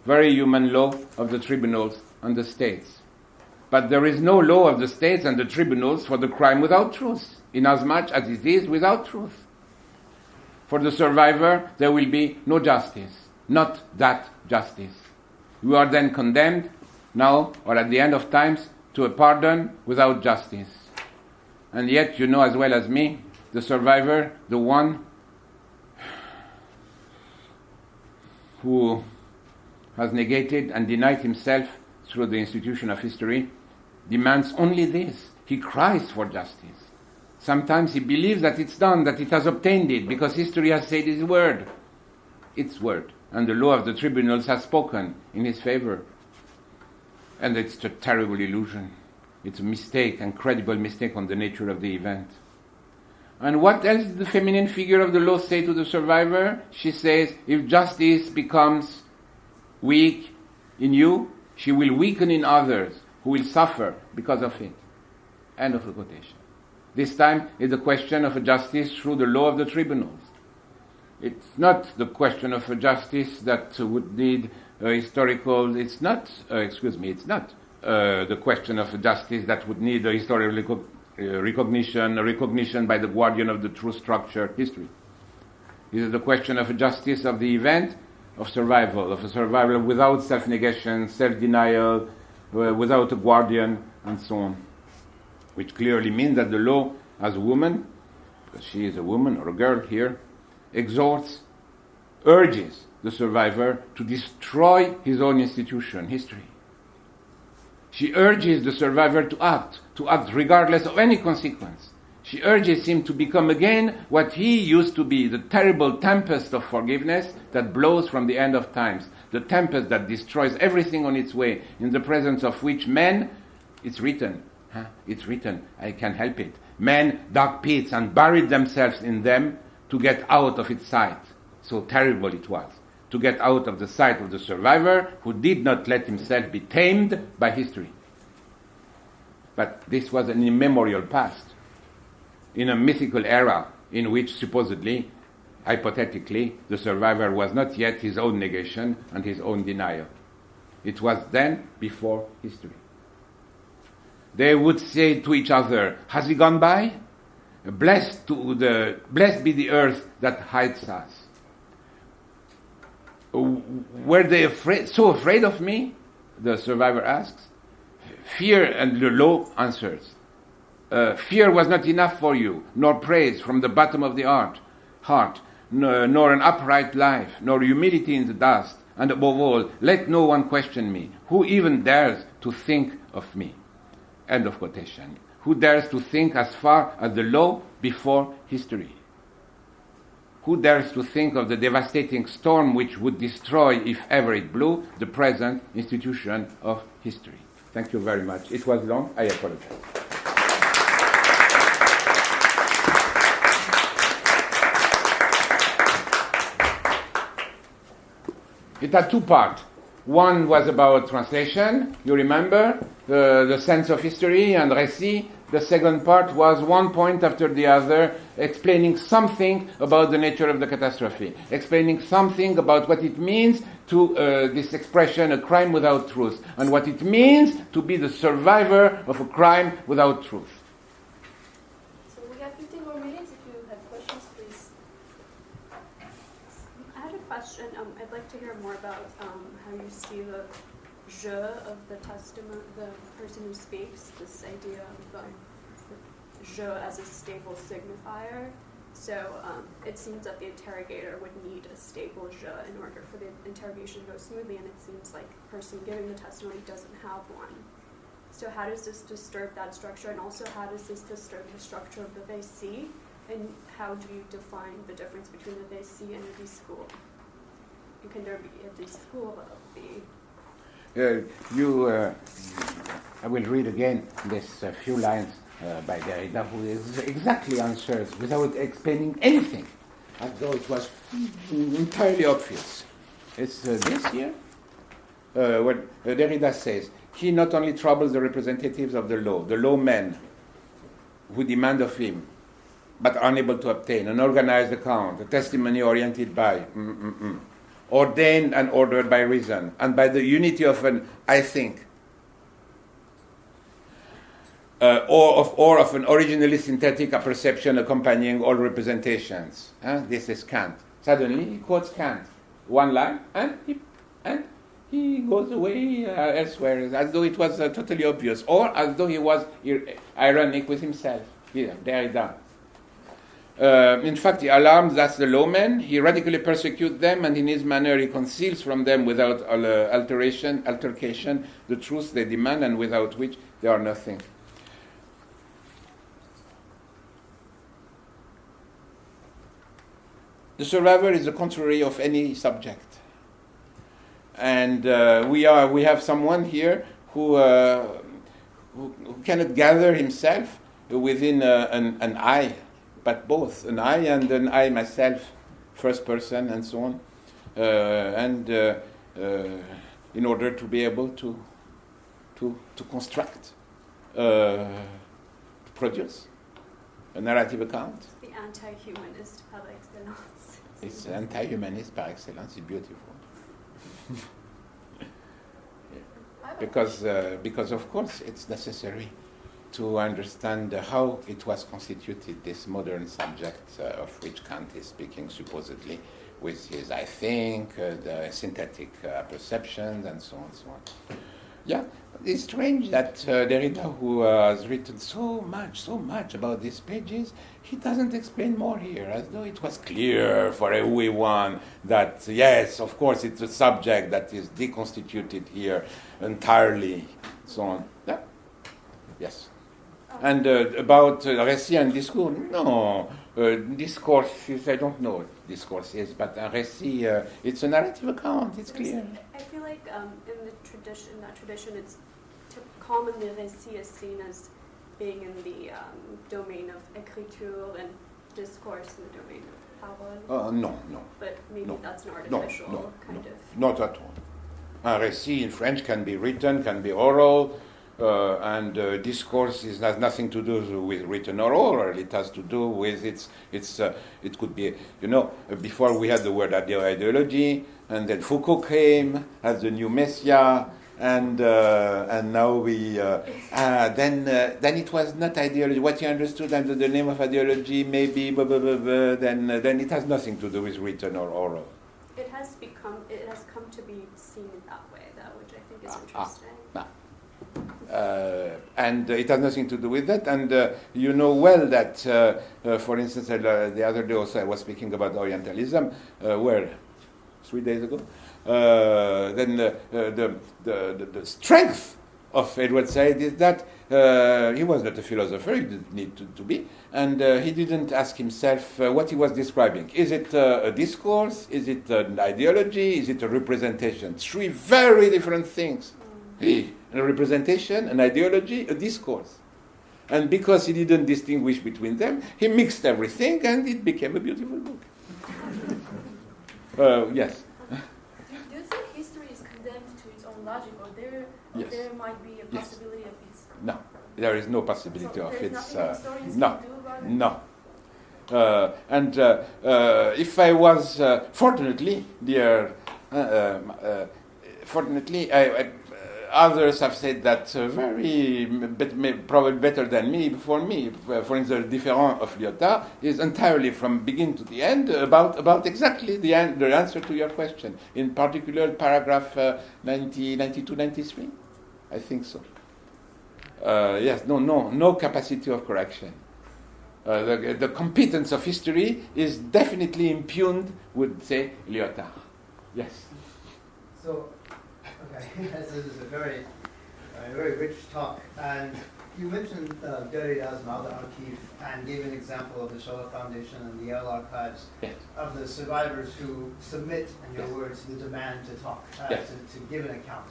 very human law of the tribunals and the states. But there is no law of the states and the tribunals for the crime without truth, inasmuch as it is without truth. For the survivor, there will be no justice. Not that justice. You are then condemned, now or at the end of times, to a pardon without justice. And yet, you know as well as me, the survivor, the one who has negated and denied himself through the institution of history, demands only this. He cries for justice. Sometimes he believes that it's done, that it has obtained it, because history has said its word. Its word. And the law of the tribunals has spoken in his favor. And it's a terrible illusion. It's a mistake, incredible mistake on the nature of the event. And what else did the feminine figure of the law say to the survivor? She says, if justice becomes weak in you, she will weaken in others who will suffer because of it. End of the quotation. This time it's a question of a justice through the law of the tribunals. It's not the question of a justice that would need historical... It's not the question of a justice that would need a historical recognition by the guardian of the true structure, history. It is the question of a justice of the event, of a survival without self-negation, self-denial, without a guardian, and so on. Which clearly means that the law, as a woman, because she is a woman or a girl here, urges the survivor to destroy his own institution, history. She urges the survivor to act regardless of any consequence. She urges him to become again what he used to be, the terrible tempest of forgiveness that blows from the end of times, the tempest that destroys everything on its way, in the presence of which men, it's written, I can help it, men dug pits and buried themselves in them to get out of its sight. So terrible it was, to get out of the sight of the survivor who did not let himself be tamed by history. But this was an immemorial past, in a mythical era in which supposedly, hypothetically, the survivor was not yet his own negation and his own denial. It was then before history. They would say to each other, has he gone by? Blessed be the earth that hides us. Were they so afraid of me? The survivor asks. Fear, and the law answers. Fear was not enough for you, nor praise from the bottom of the heart, nor an upright life, nor humility in the dust, and above all, let no one question me. Who even dares to think of me? End of quotation. Who dares to think as far as the law before history? Who dares to think of the devastating storm which would destroy, if ever it blew, the present institution of history? Thank you very much. It was long. I apologize. It had two parts. One was about translation, you remember, the sense of history and récit. The second part was one point after the other, explaining something about the nature of the catastrophe, explaining something about what it means to this expression, a crime without truth, and what it means to be the survivor of a crime without truth. So we have 15 more minutes. If you have questions, please. I had a question. I'd like to hear more about how you see the je of the testament, the person who speaks, this idea of je as a stable signifier. So it seems that the interrogator would need a stable je in order for the interrogation to go smoothly, and it seems like the person giving the testimony doesn't have one. So how does this disturb that structure, and also how does this disturb the structure of the récit, and how do you define the difference between the récit and a discours? And can there be a discours of the... I will read again this few lines by Derrida, who exactly answers without explaining anything, as though it was entirely obvious. It's this here, what Derrida says. He not only troubles the representatives of the law men, who demand of him, but are unable to obtain an organized account, a testimony oriented by ordained and ordered by reason, and by the unity of an I think, or of an originally synthetic perception accompanying all representations. This is Kant. Suddenly he quotes Kant, one line, and he goes away elsewhere, as though it was totally obvious, or as though he was ironic with himself. Here, Derrida. In fact, he alarms thus the lawmen, he radically persecutes them, and in his manner he conceals from them without altercation, the truth they demand, and without which they are nothing. The survivor is the contrary of any subject. And we have someone here who cannot gather himself within an I, but both an I and an I myself, first person and so on, in order to be able to construct, to produce a narrative account. The anti-humanist par excellence. It's anti-humanist par excellence. It's beautiful. Because of course it's necessary to understand how it was constituted, this modern subject of which Kant is speaking supposedly, with his I think, the synthetic perceptions and so on and so on. Yeah, it's strange that Derrida, who has written so much about these pages, he doesn't explain more here, as though it was clear for everyone that, yes, of course, it's a subject that is deconstituted here entirely, so on. Yeah? Yes. And about récit and discours, no. Discourse is, I don't know what discourse is, but a récit, it's a narrative account, it's clear. I feel like in that tradition, it's commonly récit is seen as being in the domain of écriture and discourse in the domain of parole. No. But maybe no, that's an artificial kind of... Not at all. A récit in French can be written, can be oral, and discourse has nothing to do with written or oral. It has to do with it could be, before we had the word ideology, and then Foucault came as the new messiah, and now then it was not ideology. What you understood under the name of ideology, maybe then it has nothing to do with written or oral. It has come to be seen in that way, though, which I think is interesting. And it has nothing to do with that. And you know well that, for instance, the other day also I was speaking about Orientalism, 3 days ago. Then the strength of Edward Said is that he was not a philosopher, he didn't need to be, and he didn't ask himself what he was describing. Is it a discourse? Is it an ideology? Is it a representation? 3 very different things. A representation, an ideology, a discourse. And because he didn't distinguish between them, he mixed everything and it became a beautiful book. Yes. Do you think history is condemned to its own logic, or there might be a possibility of its... No, there is no possibility of its... No. And if I was, fortunately, dear Fortunately, others have said that probably better than me before me. For instance, Différent of Lyotard is entirely from begin to the end about exactly the answer to your question. In particular, paragraph 92, 93. I think so. Yes, no capacity of correction. The competence of history is definitely impugned with, say, Lyotard. Yes. So, okay, this is a very rich talk. And you mentioned Derrida's Maude Archive and gave an example of the Shoah Foundation and the Yale Archives of the survivors who submit, in your words, the demand to talk, to give an account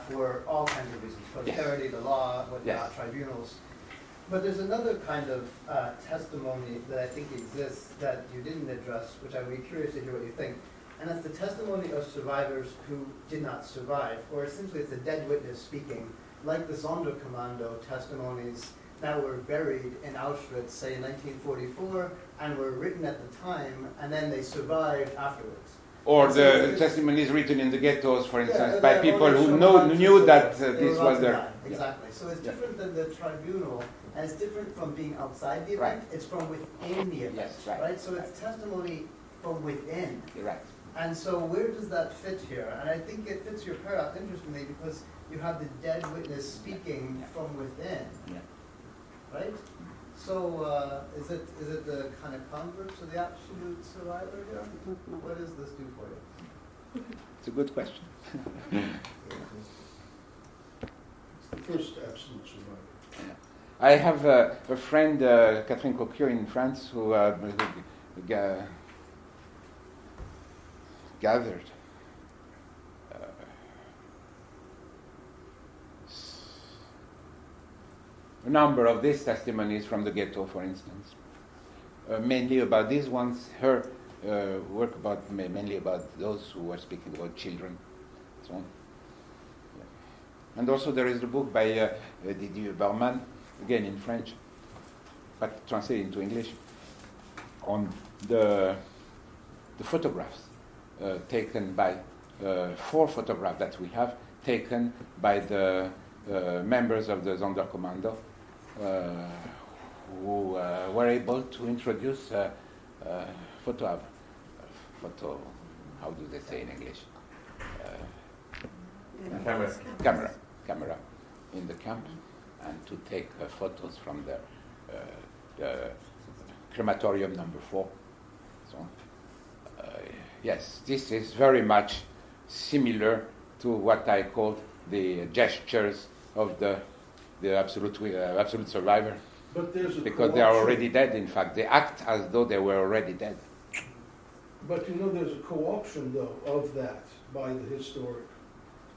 for all kinds of reasons, posterity, the law, whatnot, tribunals. But there's another kind of testimony that I think exists that you didn't address, which I would be curious to hear what you think. And that's the testimony of survivors who did not survive, or essentially it's a dead witness speaking, like the Sonderkommando testimonies that were buried in Auschwitz, say in 1944, and were written at the time, and then they survived afterwards. Or the testimonies written in the ghettos, for instance, by people who knew that this was their... Exactly. So it's different than the tribunal, and it's different from being outside the event. It's from within the event, right? So it's testimony from within. Right. And so where does that fit here? And I think it fits your paradox interestingly because you have the dead witness speaking from within, right? So is it the kind of converse of the absolute survivor here? What does this do for you? It's a good question. It's the first absolute survivor. I have a friend, Catherine Coquillot in France, who gathered a number of these testimonies from the ghetto, for instance, mainly about these ones. Her work about mainly about those who were speaking about children, so on. And also there is the book by Didier Berman, again in French, but translated into English, on the photographs taken by 4 photographs that we have taken by the members of the Sonderkommando who were able to introduce photo, how do they say in English? Camera in the camp, and to take photos from the crematorium number 4. So, yes, this is very much similar to what I called the gestures of the absolute survivor. But there's a because they are already dead. In fact, they act as though they were already dead. But there's a co-option though of that by the historic.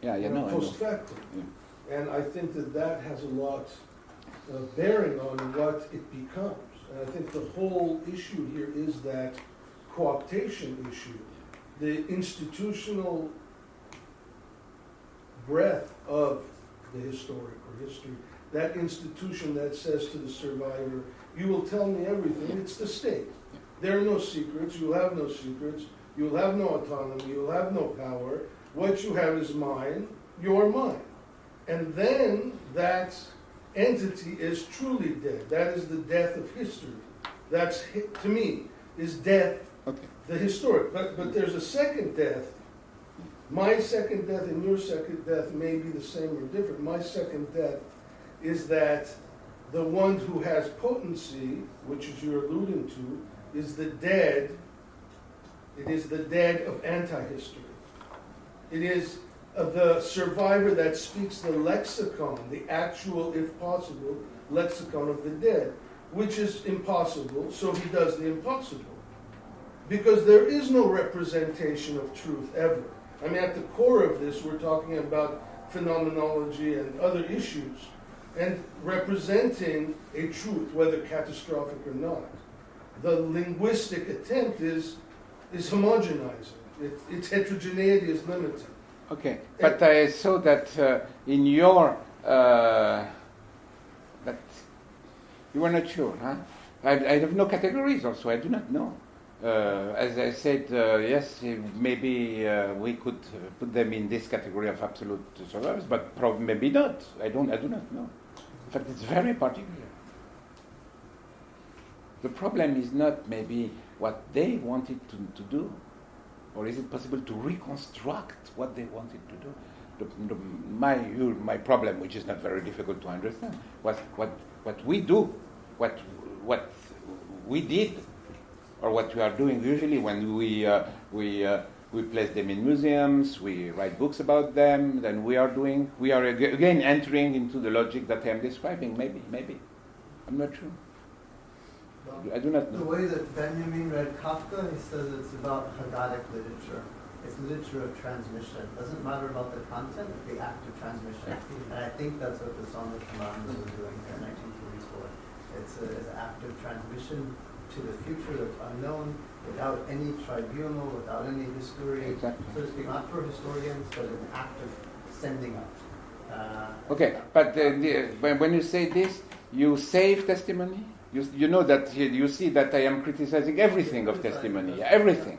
Post factum. Yeah. And I think that has a lot of bearing on what it becomes. And I think the whole issue here is that cooptation issue, the institutional breadth of the historic or history, that institution that says to the survivor, you will tell me everything, it's the state. There are no secrets, you'll have no secrets, you'll have no autonomy, you'll have no power, what you have is mine, you're mine. And then that entity is truly dead. That is the death of history. That's, to me, is death, the historic. But there's a second death. My second death and your second death may be the same or different. My second death is that the one who has potency, which is you're alluding to, is the dead. It is the dead of anti-history. It is the survivor that speaks the lexicon, the actual, if possible, lexicon of the dead, which is impossible, so he does the impossible. Because there is no representation of truth ever. I mean, at the core of this, we're talking about phenomenology and other issues, and representing a truth, whether catastrophic or not. The linguistic attempt is homogenizing. Its heterogeneity is limited. Okay, but I saw that in your that you were not sure, huh? I have no categories also. I do not know. As I said, yes, maybe we could put them in this category of absolute survivors, but maybe not. I do not know. In fact, it's very particular. The problem is not maybe what they wanted to do, or is it possible to reconstruct what they wanted to do? My problem, which is not very difficult to understand, was what we do, what we did, or what we are doing usually when we place them in museums, we write books about them. Then we are again entering into the logic that I am describing. Maybe, I'm not sure. I do not know. The way that Benjamin read Kafka, he says it's about Haggadic literature. It's literature of transmission. It doesn't matter about the content, the act of transmission. And I think that's what the Song of Commanders was doing here in 1944. It's an act of transmission to the future that's unknown, without any tribunal, without any history, exactly. So to speak, not for historians, but an act of sending out. Okay, but when you say this, you save testimony? You know that you see that I am criticizing everything of testimony, everything.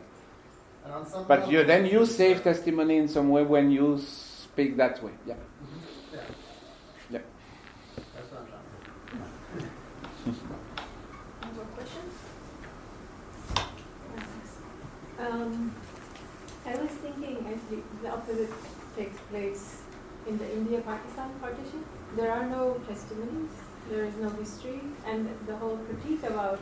But you save testimony in some way when you speak that way. Yeah. Mm-hmm. Yeah. That's what I'm trying to Any more questions? I was thinking actually the opposite takes place in the India-Pakistan partition. There are no testimonies, there is no history, and the whole critique about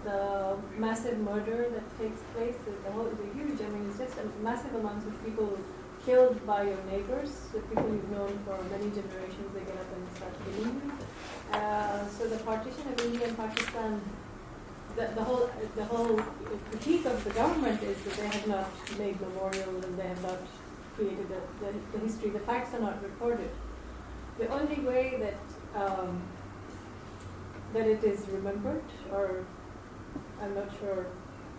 the massive murder that takes place, the huge, it's just a massive amounts of people killed by your neighbors, the people you've known for many generations, they get up and start killing you. So the partition of India and Pakistan, the whole critique of the government is that they have not made memorials and they have not created the history. The facts are not recorded. The only way that it is remembered, or I'm not sure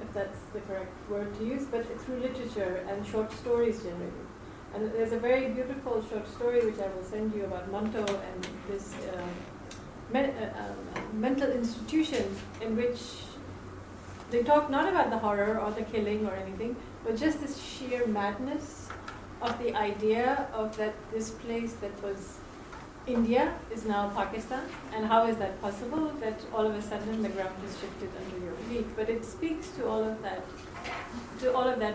if that's the correct word to use, but through literature and short stories generally. And there's a very beautiful short story which I will send you about Manto and this mental institution in which they talk not about the horror or the killing or anything, but just this sheer madness of the idea of that this place that was India is now Pakistan, and how is that possible that all of a sudden the ground has shifted under your feet? But it speaks to all of that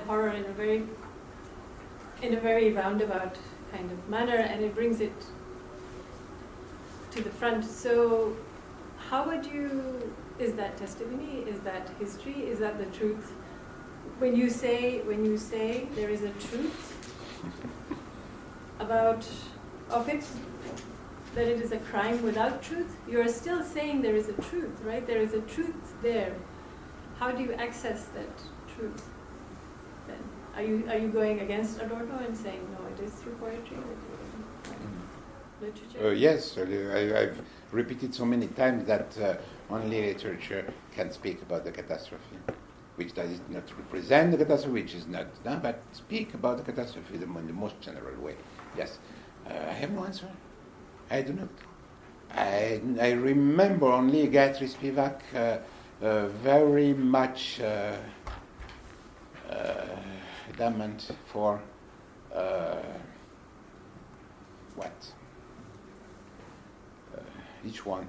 horror in a very roundabout kind of manner, and it brings it to the front. So how would you, is that testimony, is that history, is that the truth? When you say there is a truth of it, that it is a crime without truth, you are still saying there is a truth, right? There is a truth there. How do you access that truth then? Are you going against Adorno and saying, no, it is through poetry or literature? Yes, I've repeated so many times that only literature can speak about the catastrophe, which does not represent the catastrophe, which is not, but speak about the catastrophe in the most general way. Yes. I have no answer. I do not. I remember only Gayatri Spivak very much adamant for each one.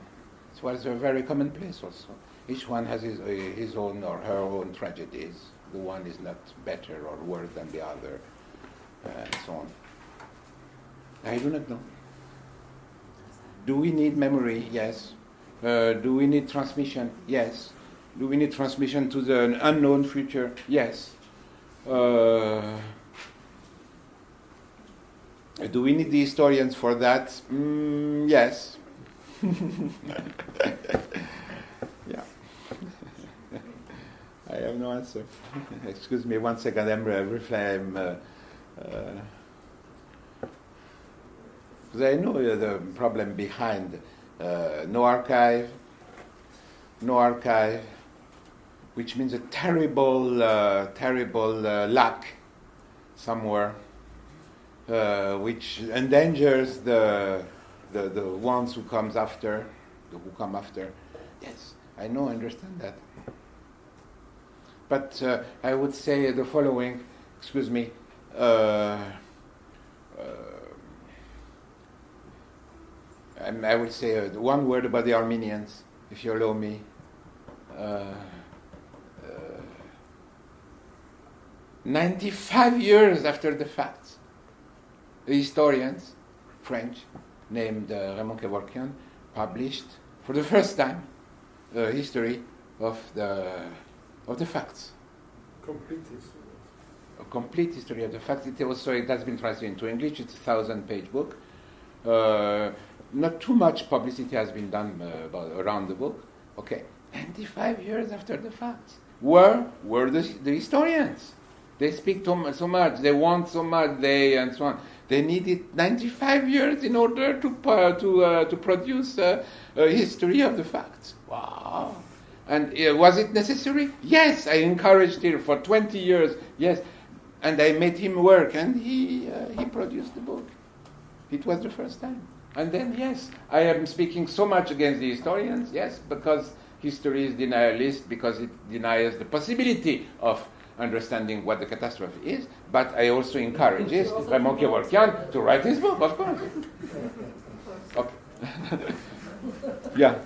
It was a very commonplace also. Each one has his own or her own tragedies. The one is not better or worse than the other, and so on. I do not know. Do we need memory? Yes. Do we need transmission? Yes. Do we need transmission to the unknown future? Yes. Do we need the historians for that? Yes. Yeah. I have no answer. Excuse me 1 second. Because I know the problem behind no archive, which means a terrible lack somewhere, which endangers the ones who come after. Yes, I know, I understand that. But I would say the following, excuse me, I would say one word about the Armenians, if you allow me. 95 years after the fact, the historians, French, named Raymond Kevorkian, published for the first time a history of the facts. Complete history. A complete history of the facts. It has been translated into English. It's a 1,000-page book. Not too much publicity has been done around the book. Okay, 95 years after the facts. Where were the historians? They speak so much. They want so much. And so on. They needed 95 years in order to produce a history of the facts. Wow. And was it necessary? Yes, I encouraged him for 20 years. Yes, and I made him work, and he produced the book. It was the first time. And then, yes, I am speaking so much against the historians, yes, because history is denialist, because it denies the possibility of understanding what the catastrophe is, but I also encourage Raymond Kevorkian to write his book, of course. Okay. Yeah.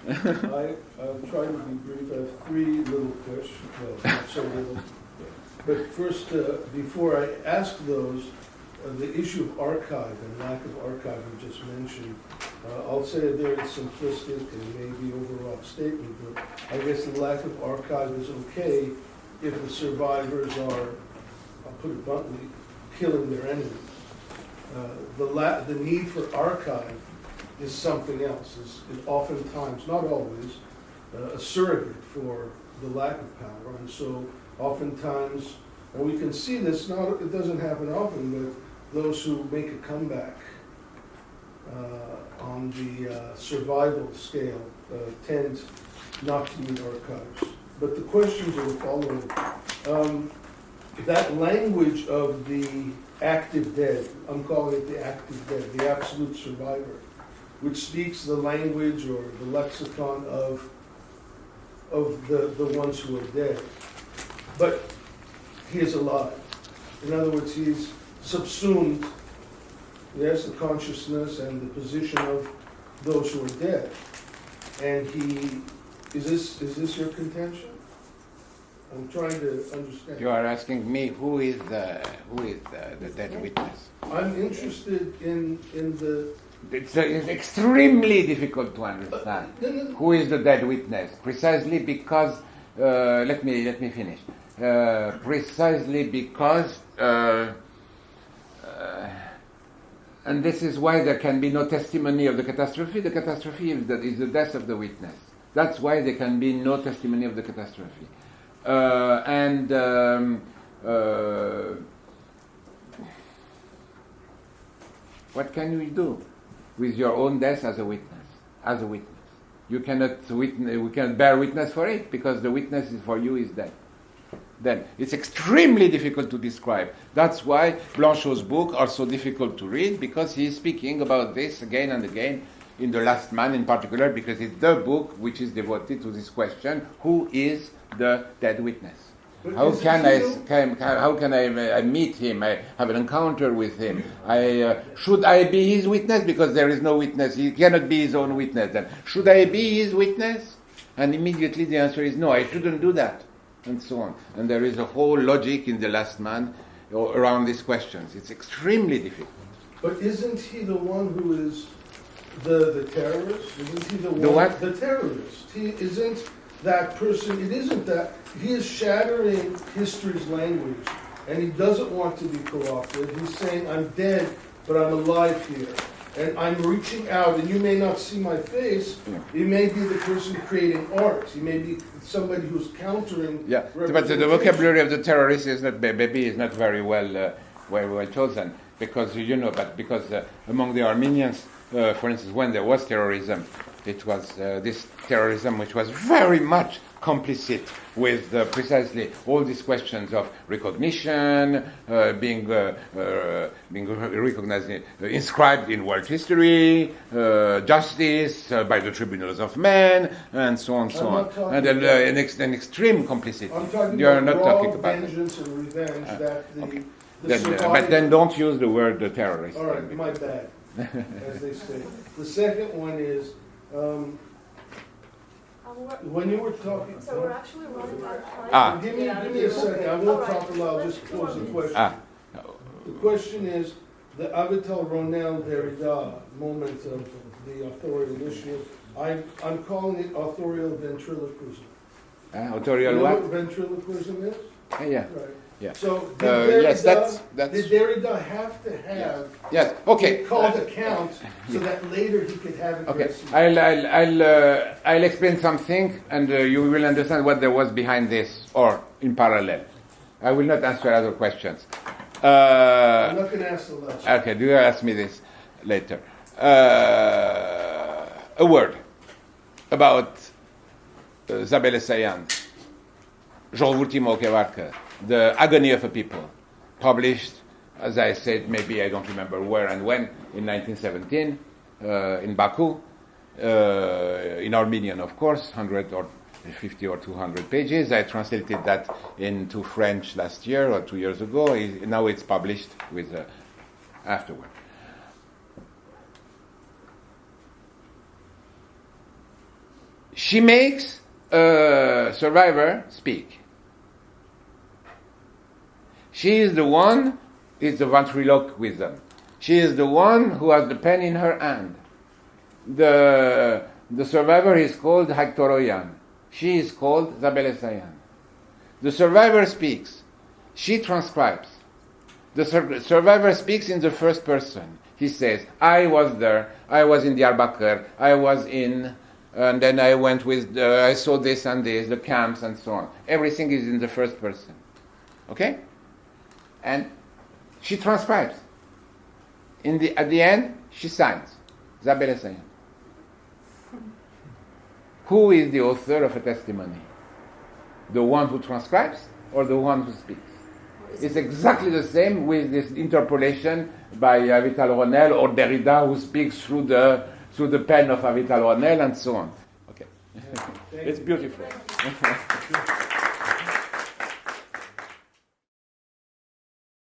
I'll try to be brief. I have three little questions. Well, not so little. But first, before I ask those, the issue of archive and lack of archive you just mentioned, I'll say a very simplistic and maybe overwrought statement, but I guess the lack of archive is okay if the survivors are, I'll put it bluntly, killing their enemies. The need for archive is something else. Is oftentimes, not always, a surrogate for the lack of power. And so oftentimes, and we can see this, it doesn't happen often, but those who make a comeback on the survival scale tend not to need archives. But the questions are the following. That language of the active dead, I'm calling it the active dead, the absolute survivor, which speaks the language or the lexicon of the ones who are dead. But he is alive. In other words, he's subsumed, yes, the consciousness and the position of those who are dead. And is this your contention? I'm trying to understand. You are asking me who is the dead witness. I'm interested in the. It's extremely difficult to understand who is the dead witness, precisely because. Let me finish. Precisely because. And this is why there can be no testimony of the catastrophe. The catastrophe is the death of the witness. That's why there can be no testimony of the catastrophe. What can we do with your own death as a witness? You cannot we cannot bear witness for it because the witness is for you is dead. Then it's extremely difficult to describe. That's why Blanchot's book are so difficult to read, because he is speaking about this again and again in The Last Man in particular, because it's the book which is devoted to this question: who is the dead witness? How can I meet him? I have an encounter with him. Should I be his witness? Because there is no witness. He cannot be his own witness. Then should I be his witness? And immediately the answer is no. I shouldn't do that, and so on. And there is a whole logic in The Last Man around these questions. It's extremely difficult. But isn't he the one who is the terrorist? Isn't he the one? What? The terrorist. He isn't that person. It isn't that. He is shattering history's language, and he doesn't want to be co-opted. He's saying, I'm dead, but I'm alive here. And I'm reaching out, and you may not see my face. He may be the person creating art. He may be somebody who's countering. Yeah, but the vocabulary of the terrorist is not very well chosen, because because among the Armenians, for instance, when there was terrorism, it was this terrorism which was very much complicit with precisely all these questions of recognition, being recognized, inscribed in world history, justice by the tribunals of men, and so on, so on. And an extreme complicity. I'm talking You are about not raw talking about it. vengeance and revenge that the, okay. the survivor... But then don't use the word terrorist. All right, my bad, as they say. The second one is, when you were talking... So we're actually running out of time. Give me a second, I won't talk aloud, just pose the question. The question is, the Avital Ronel Derrida moment of the authorial initiative, I'm calling it authorial ventriloquism. Authorial You know what? what ventriloquism is? Yeah. Right. Yeah. So did yes, that's did Derrida have to have yes. Okay. called account so that later he could have it? Okay. received? I'll explain something, and you will understand what there was behind this, or in parallel. I will not answer other questions. I'm not going to ask the last. Okay. Do you ask me this later? A word about Zabel Essayan, Jour ultimo che varcă, The Agony of a People, published, as I said, maybe I don't remember where and when, in 1917, in Baku, in Armenian, of course, 100 or 50 or 200 pages. I translated that into French last year or 2 years ago. Now it's published with afterward. She makes a survivor speak. She is the one, it's the ventriloquism. She is the one who has the pen in her hand. The survivor is called Haktoroyan. She is called Zabel Essayan. The survivor speaks. She transcribes. The survivor speaks in the first person. He says, I was there, I was in Diyarbakir, I was in, and then I went with, I saw this and this, the camps and so on. Everything is in the first person. Okay? And she transcribes. At the end, she signs. Zabel Essayan. Who is the author of a testimony? The one who transcribes or the one who speaks? It's exactly the same with this interpolation by Avital Ronel or Derrida, who speaks through the pen of Avital Ronel and so on. Okay. It's beautiful.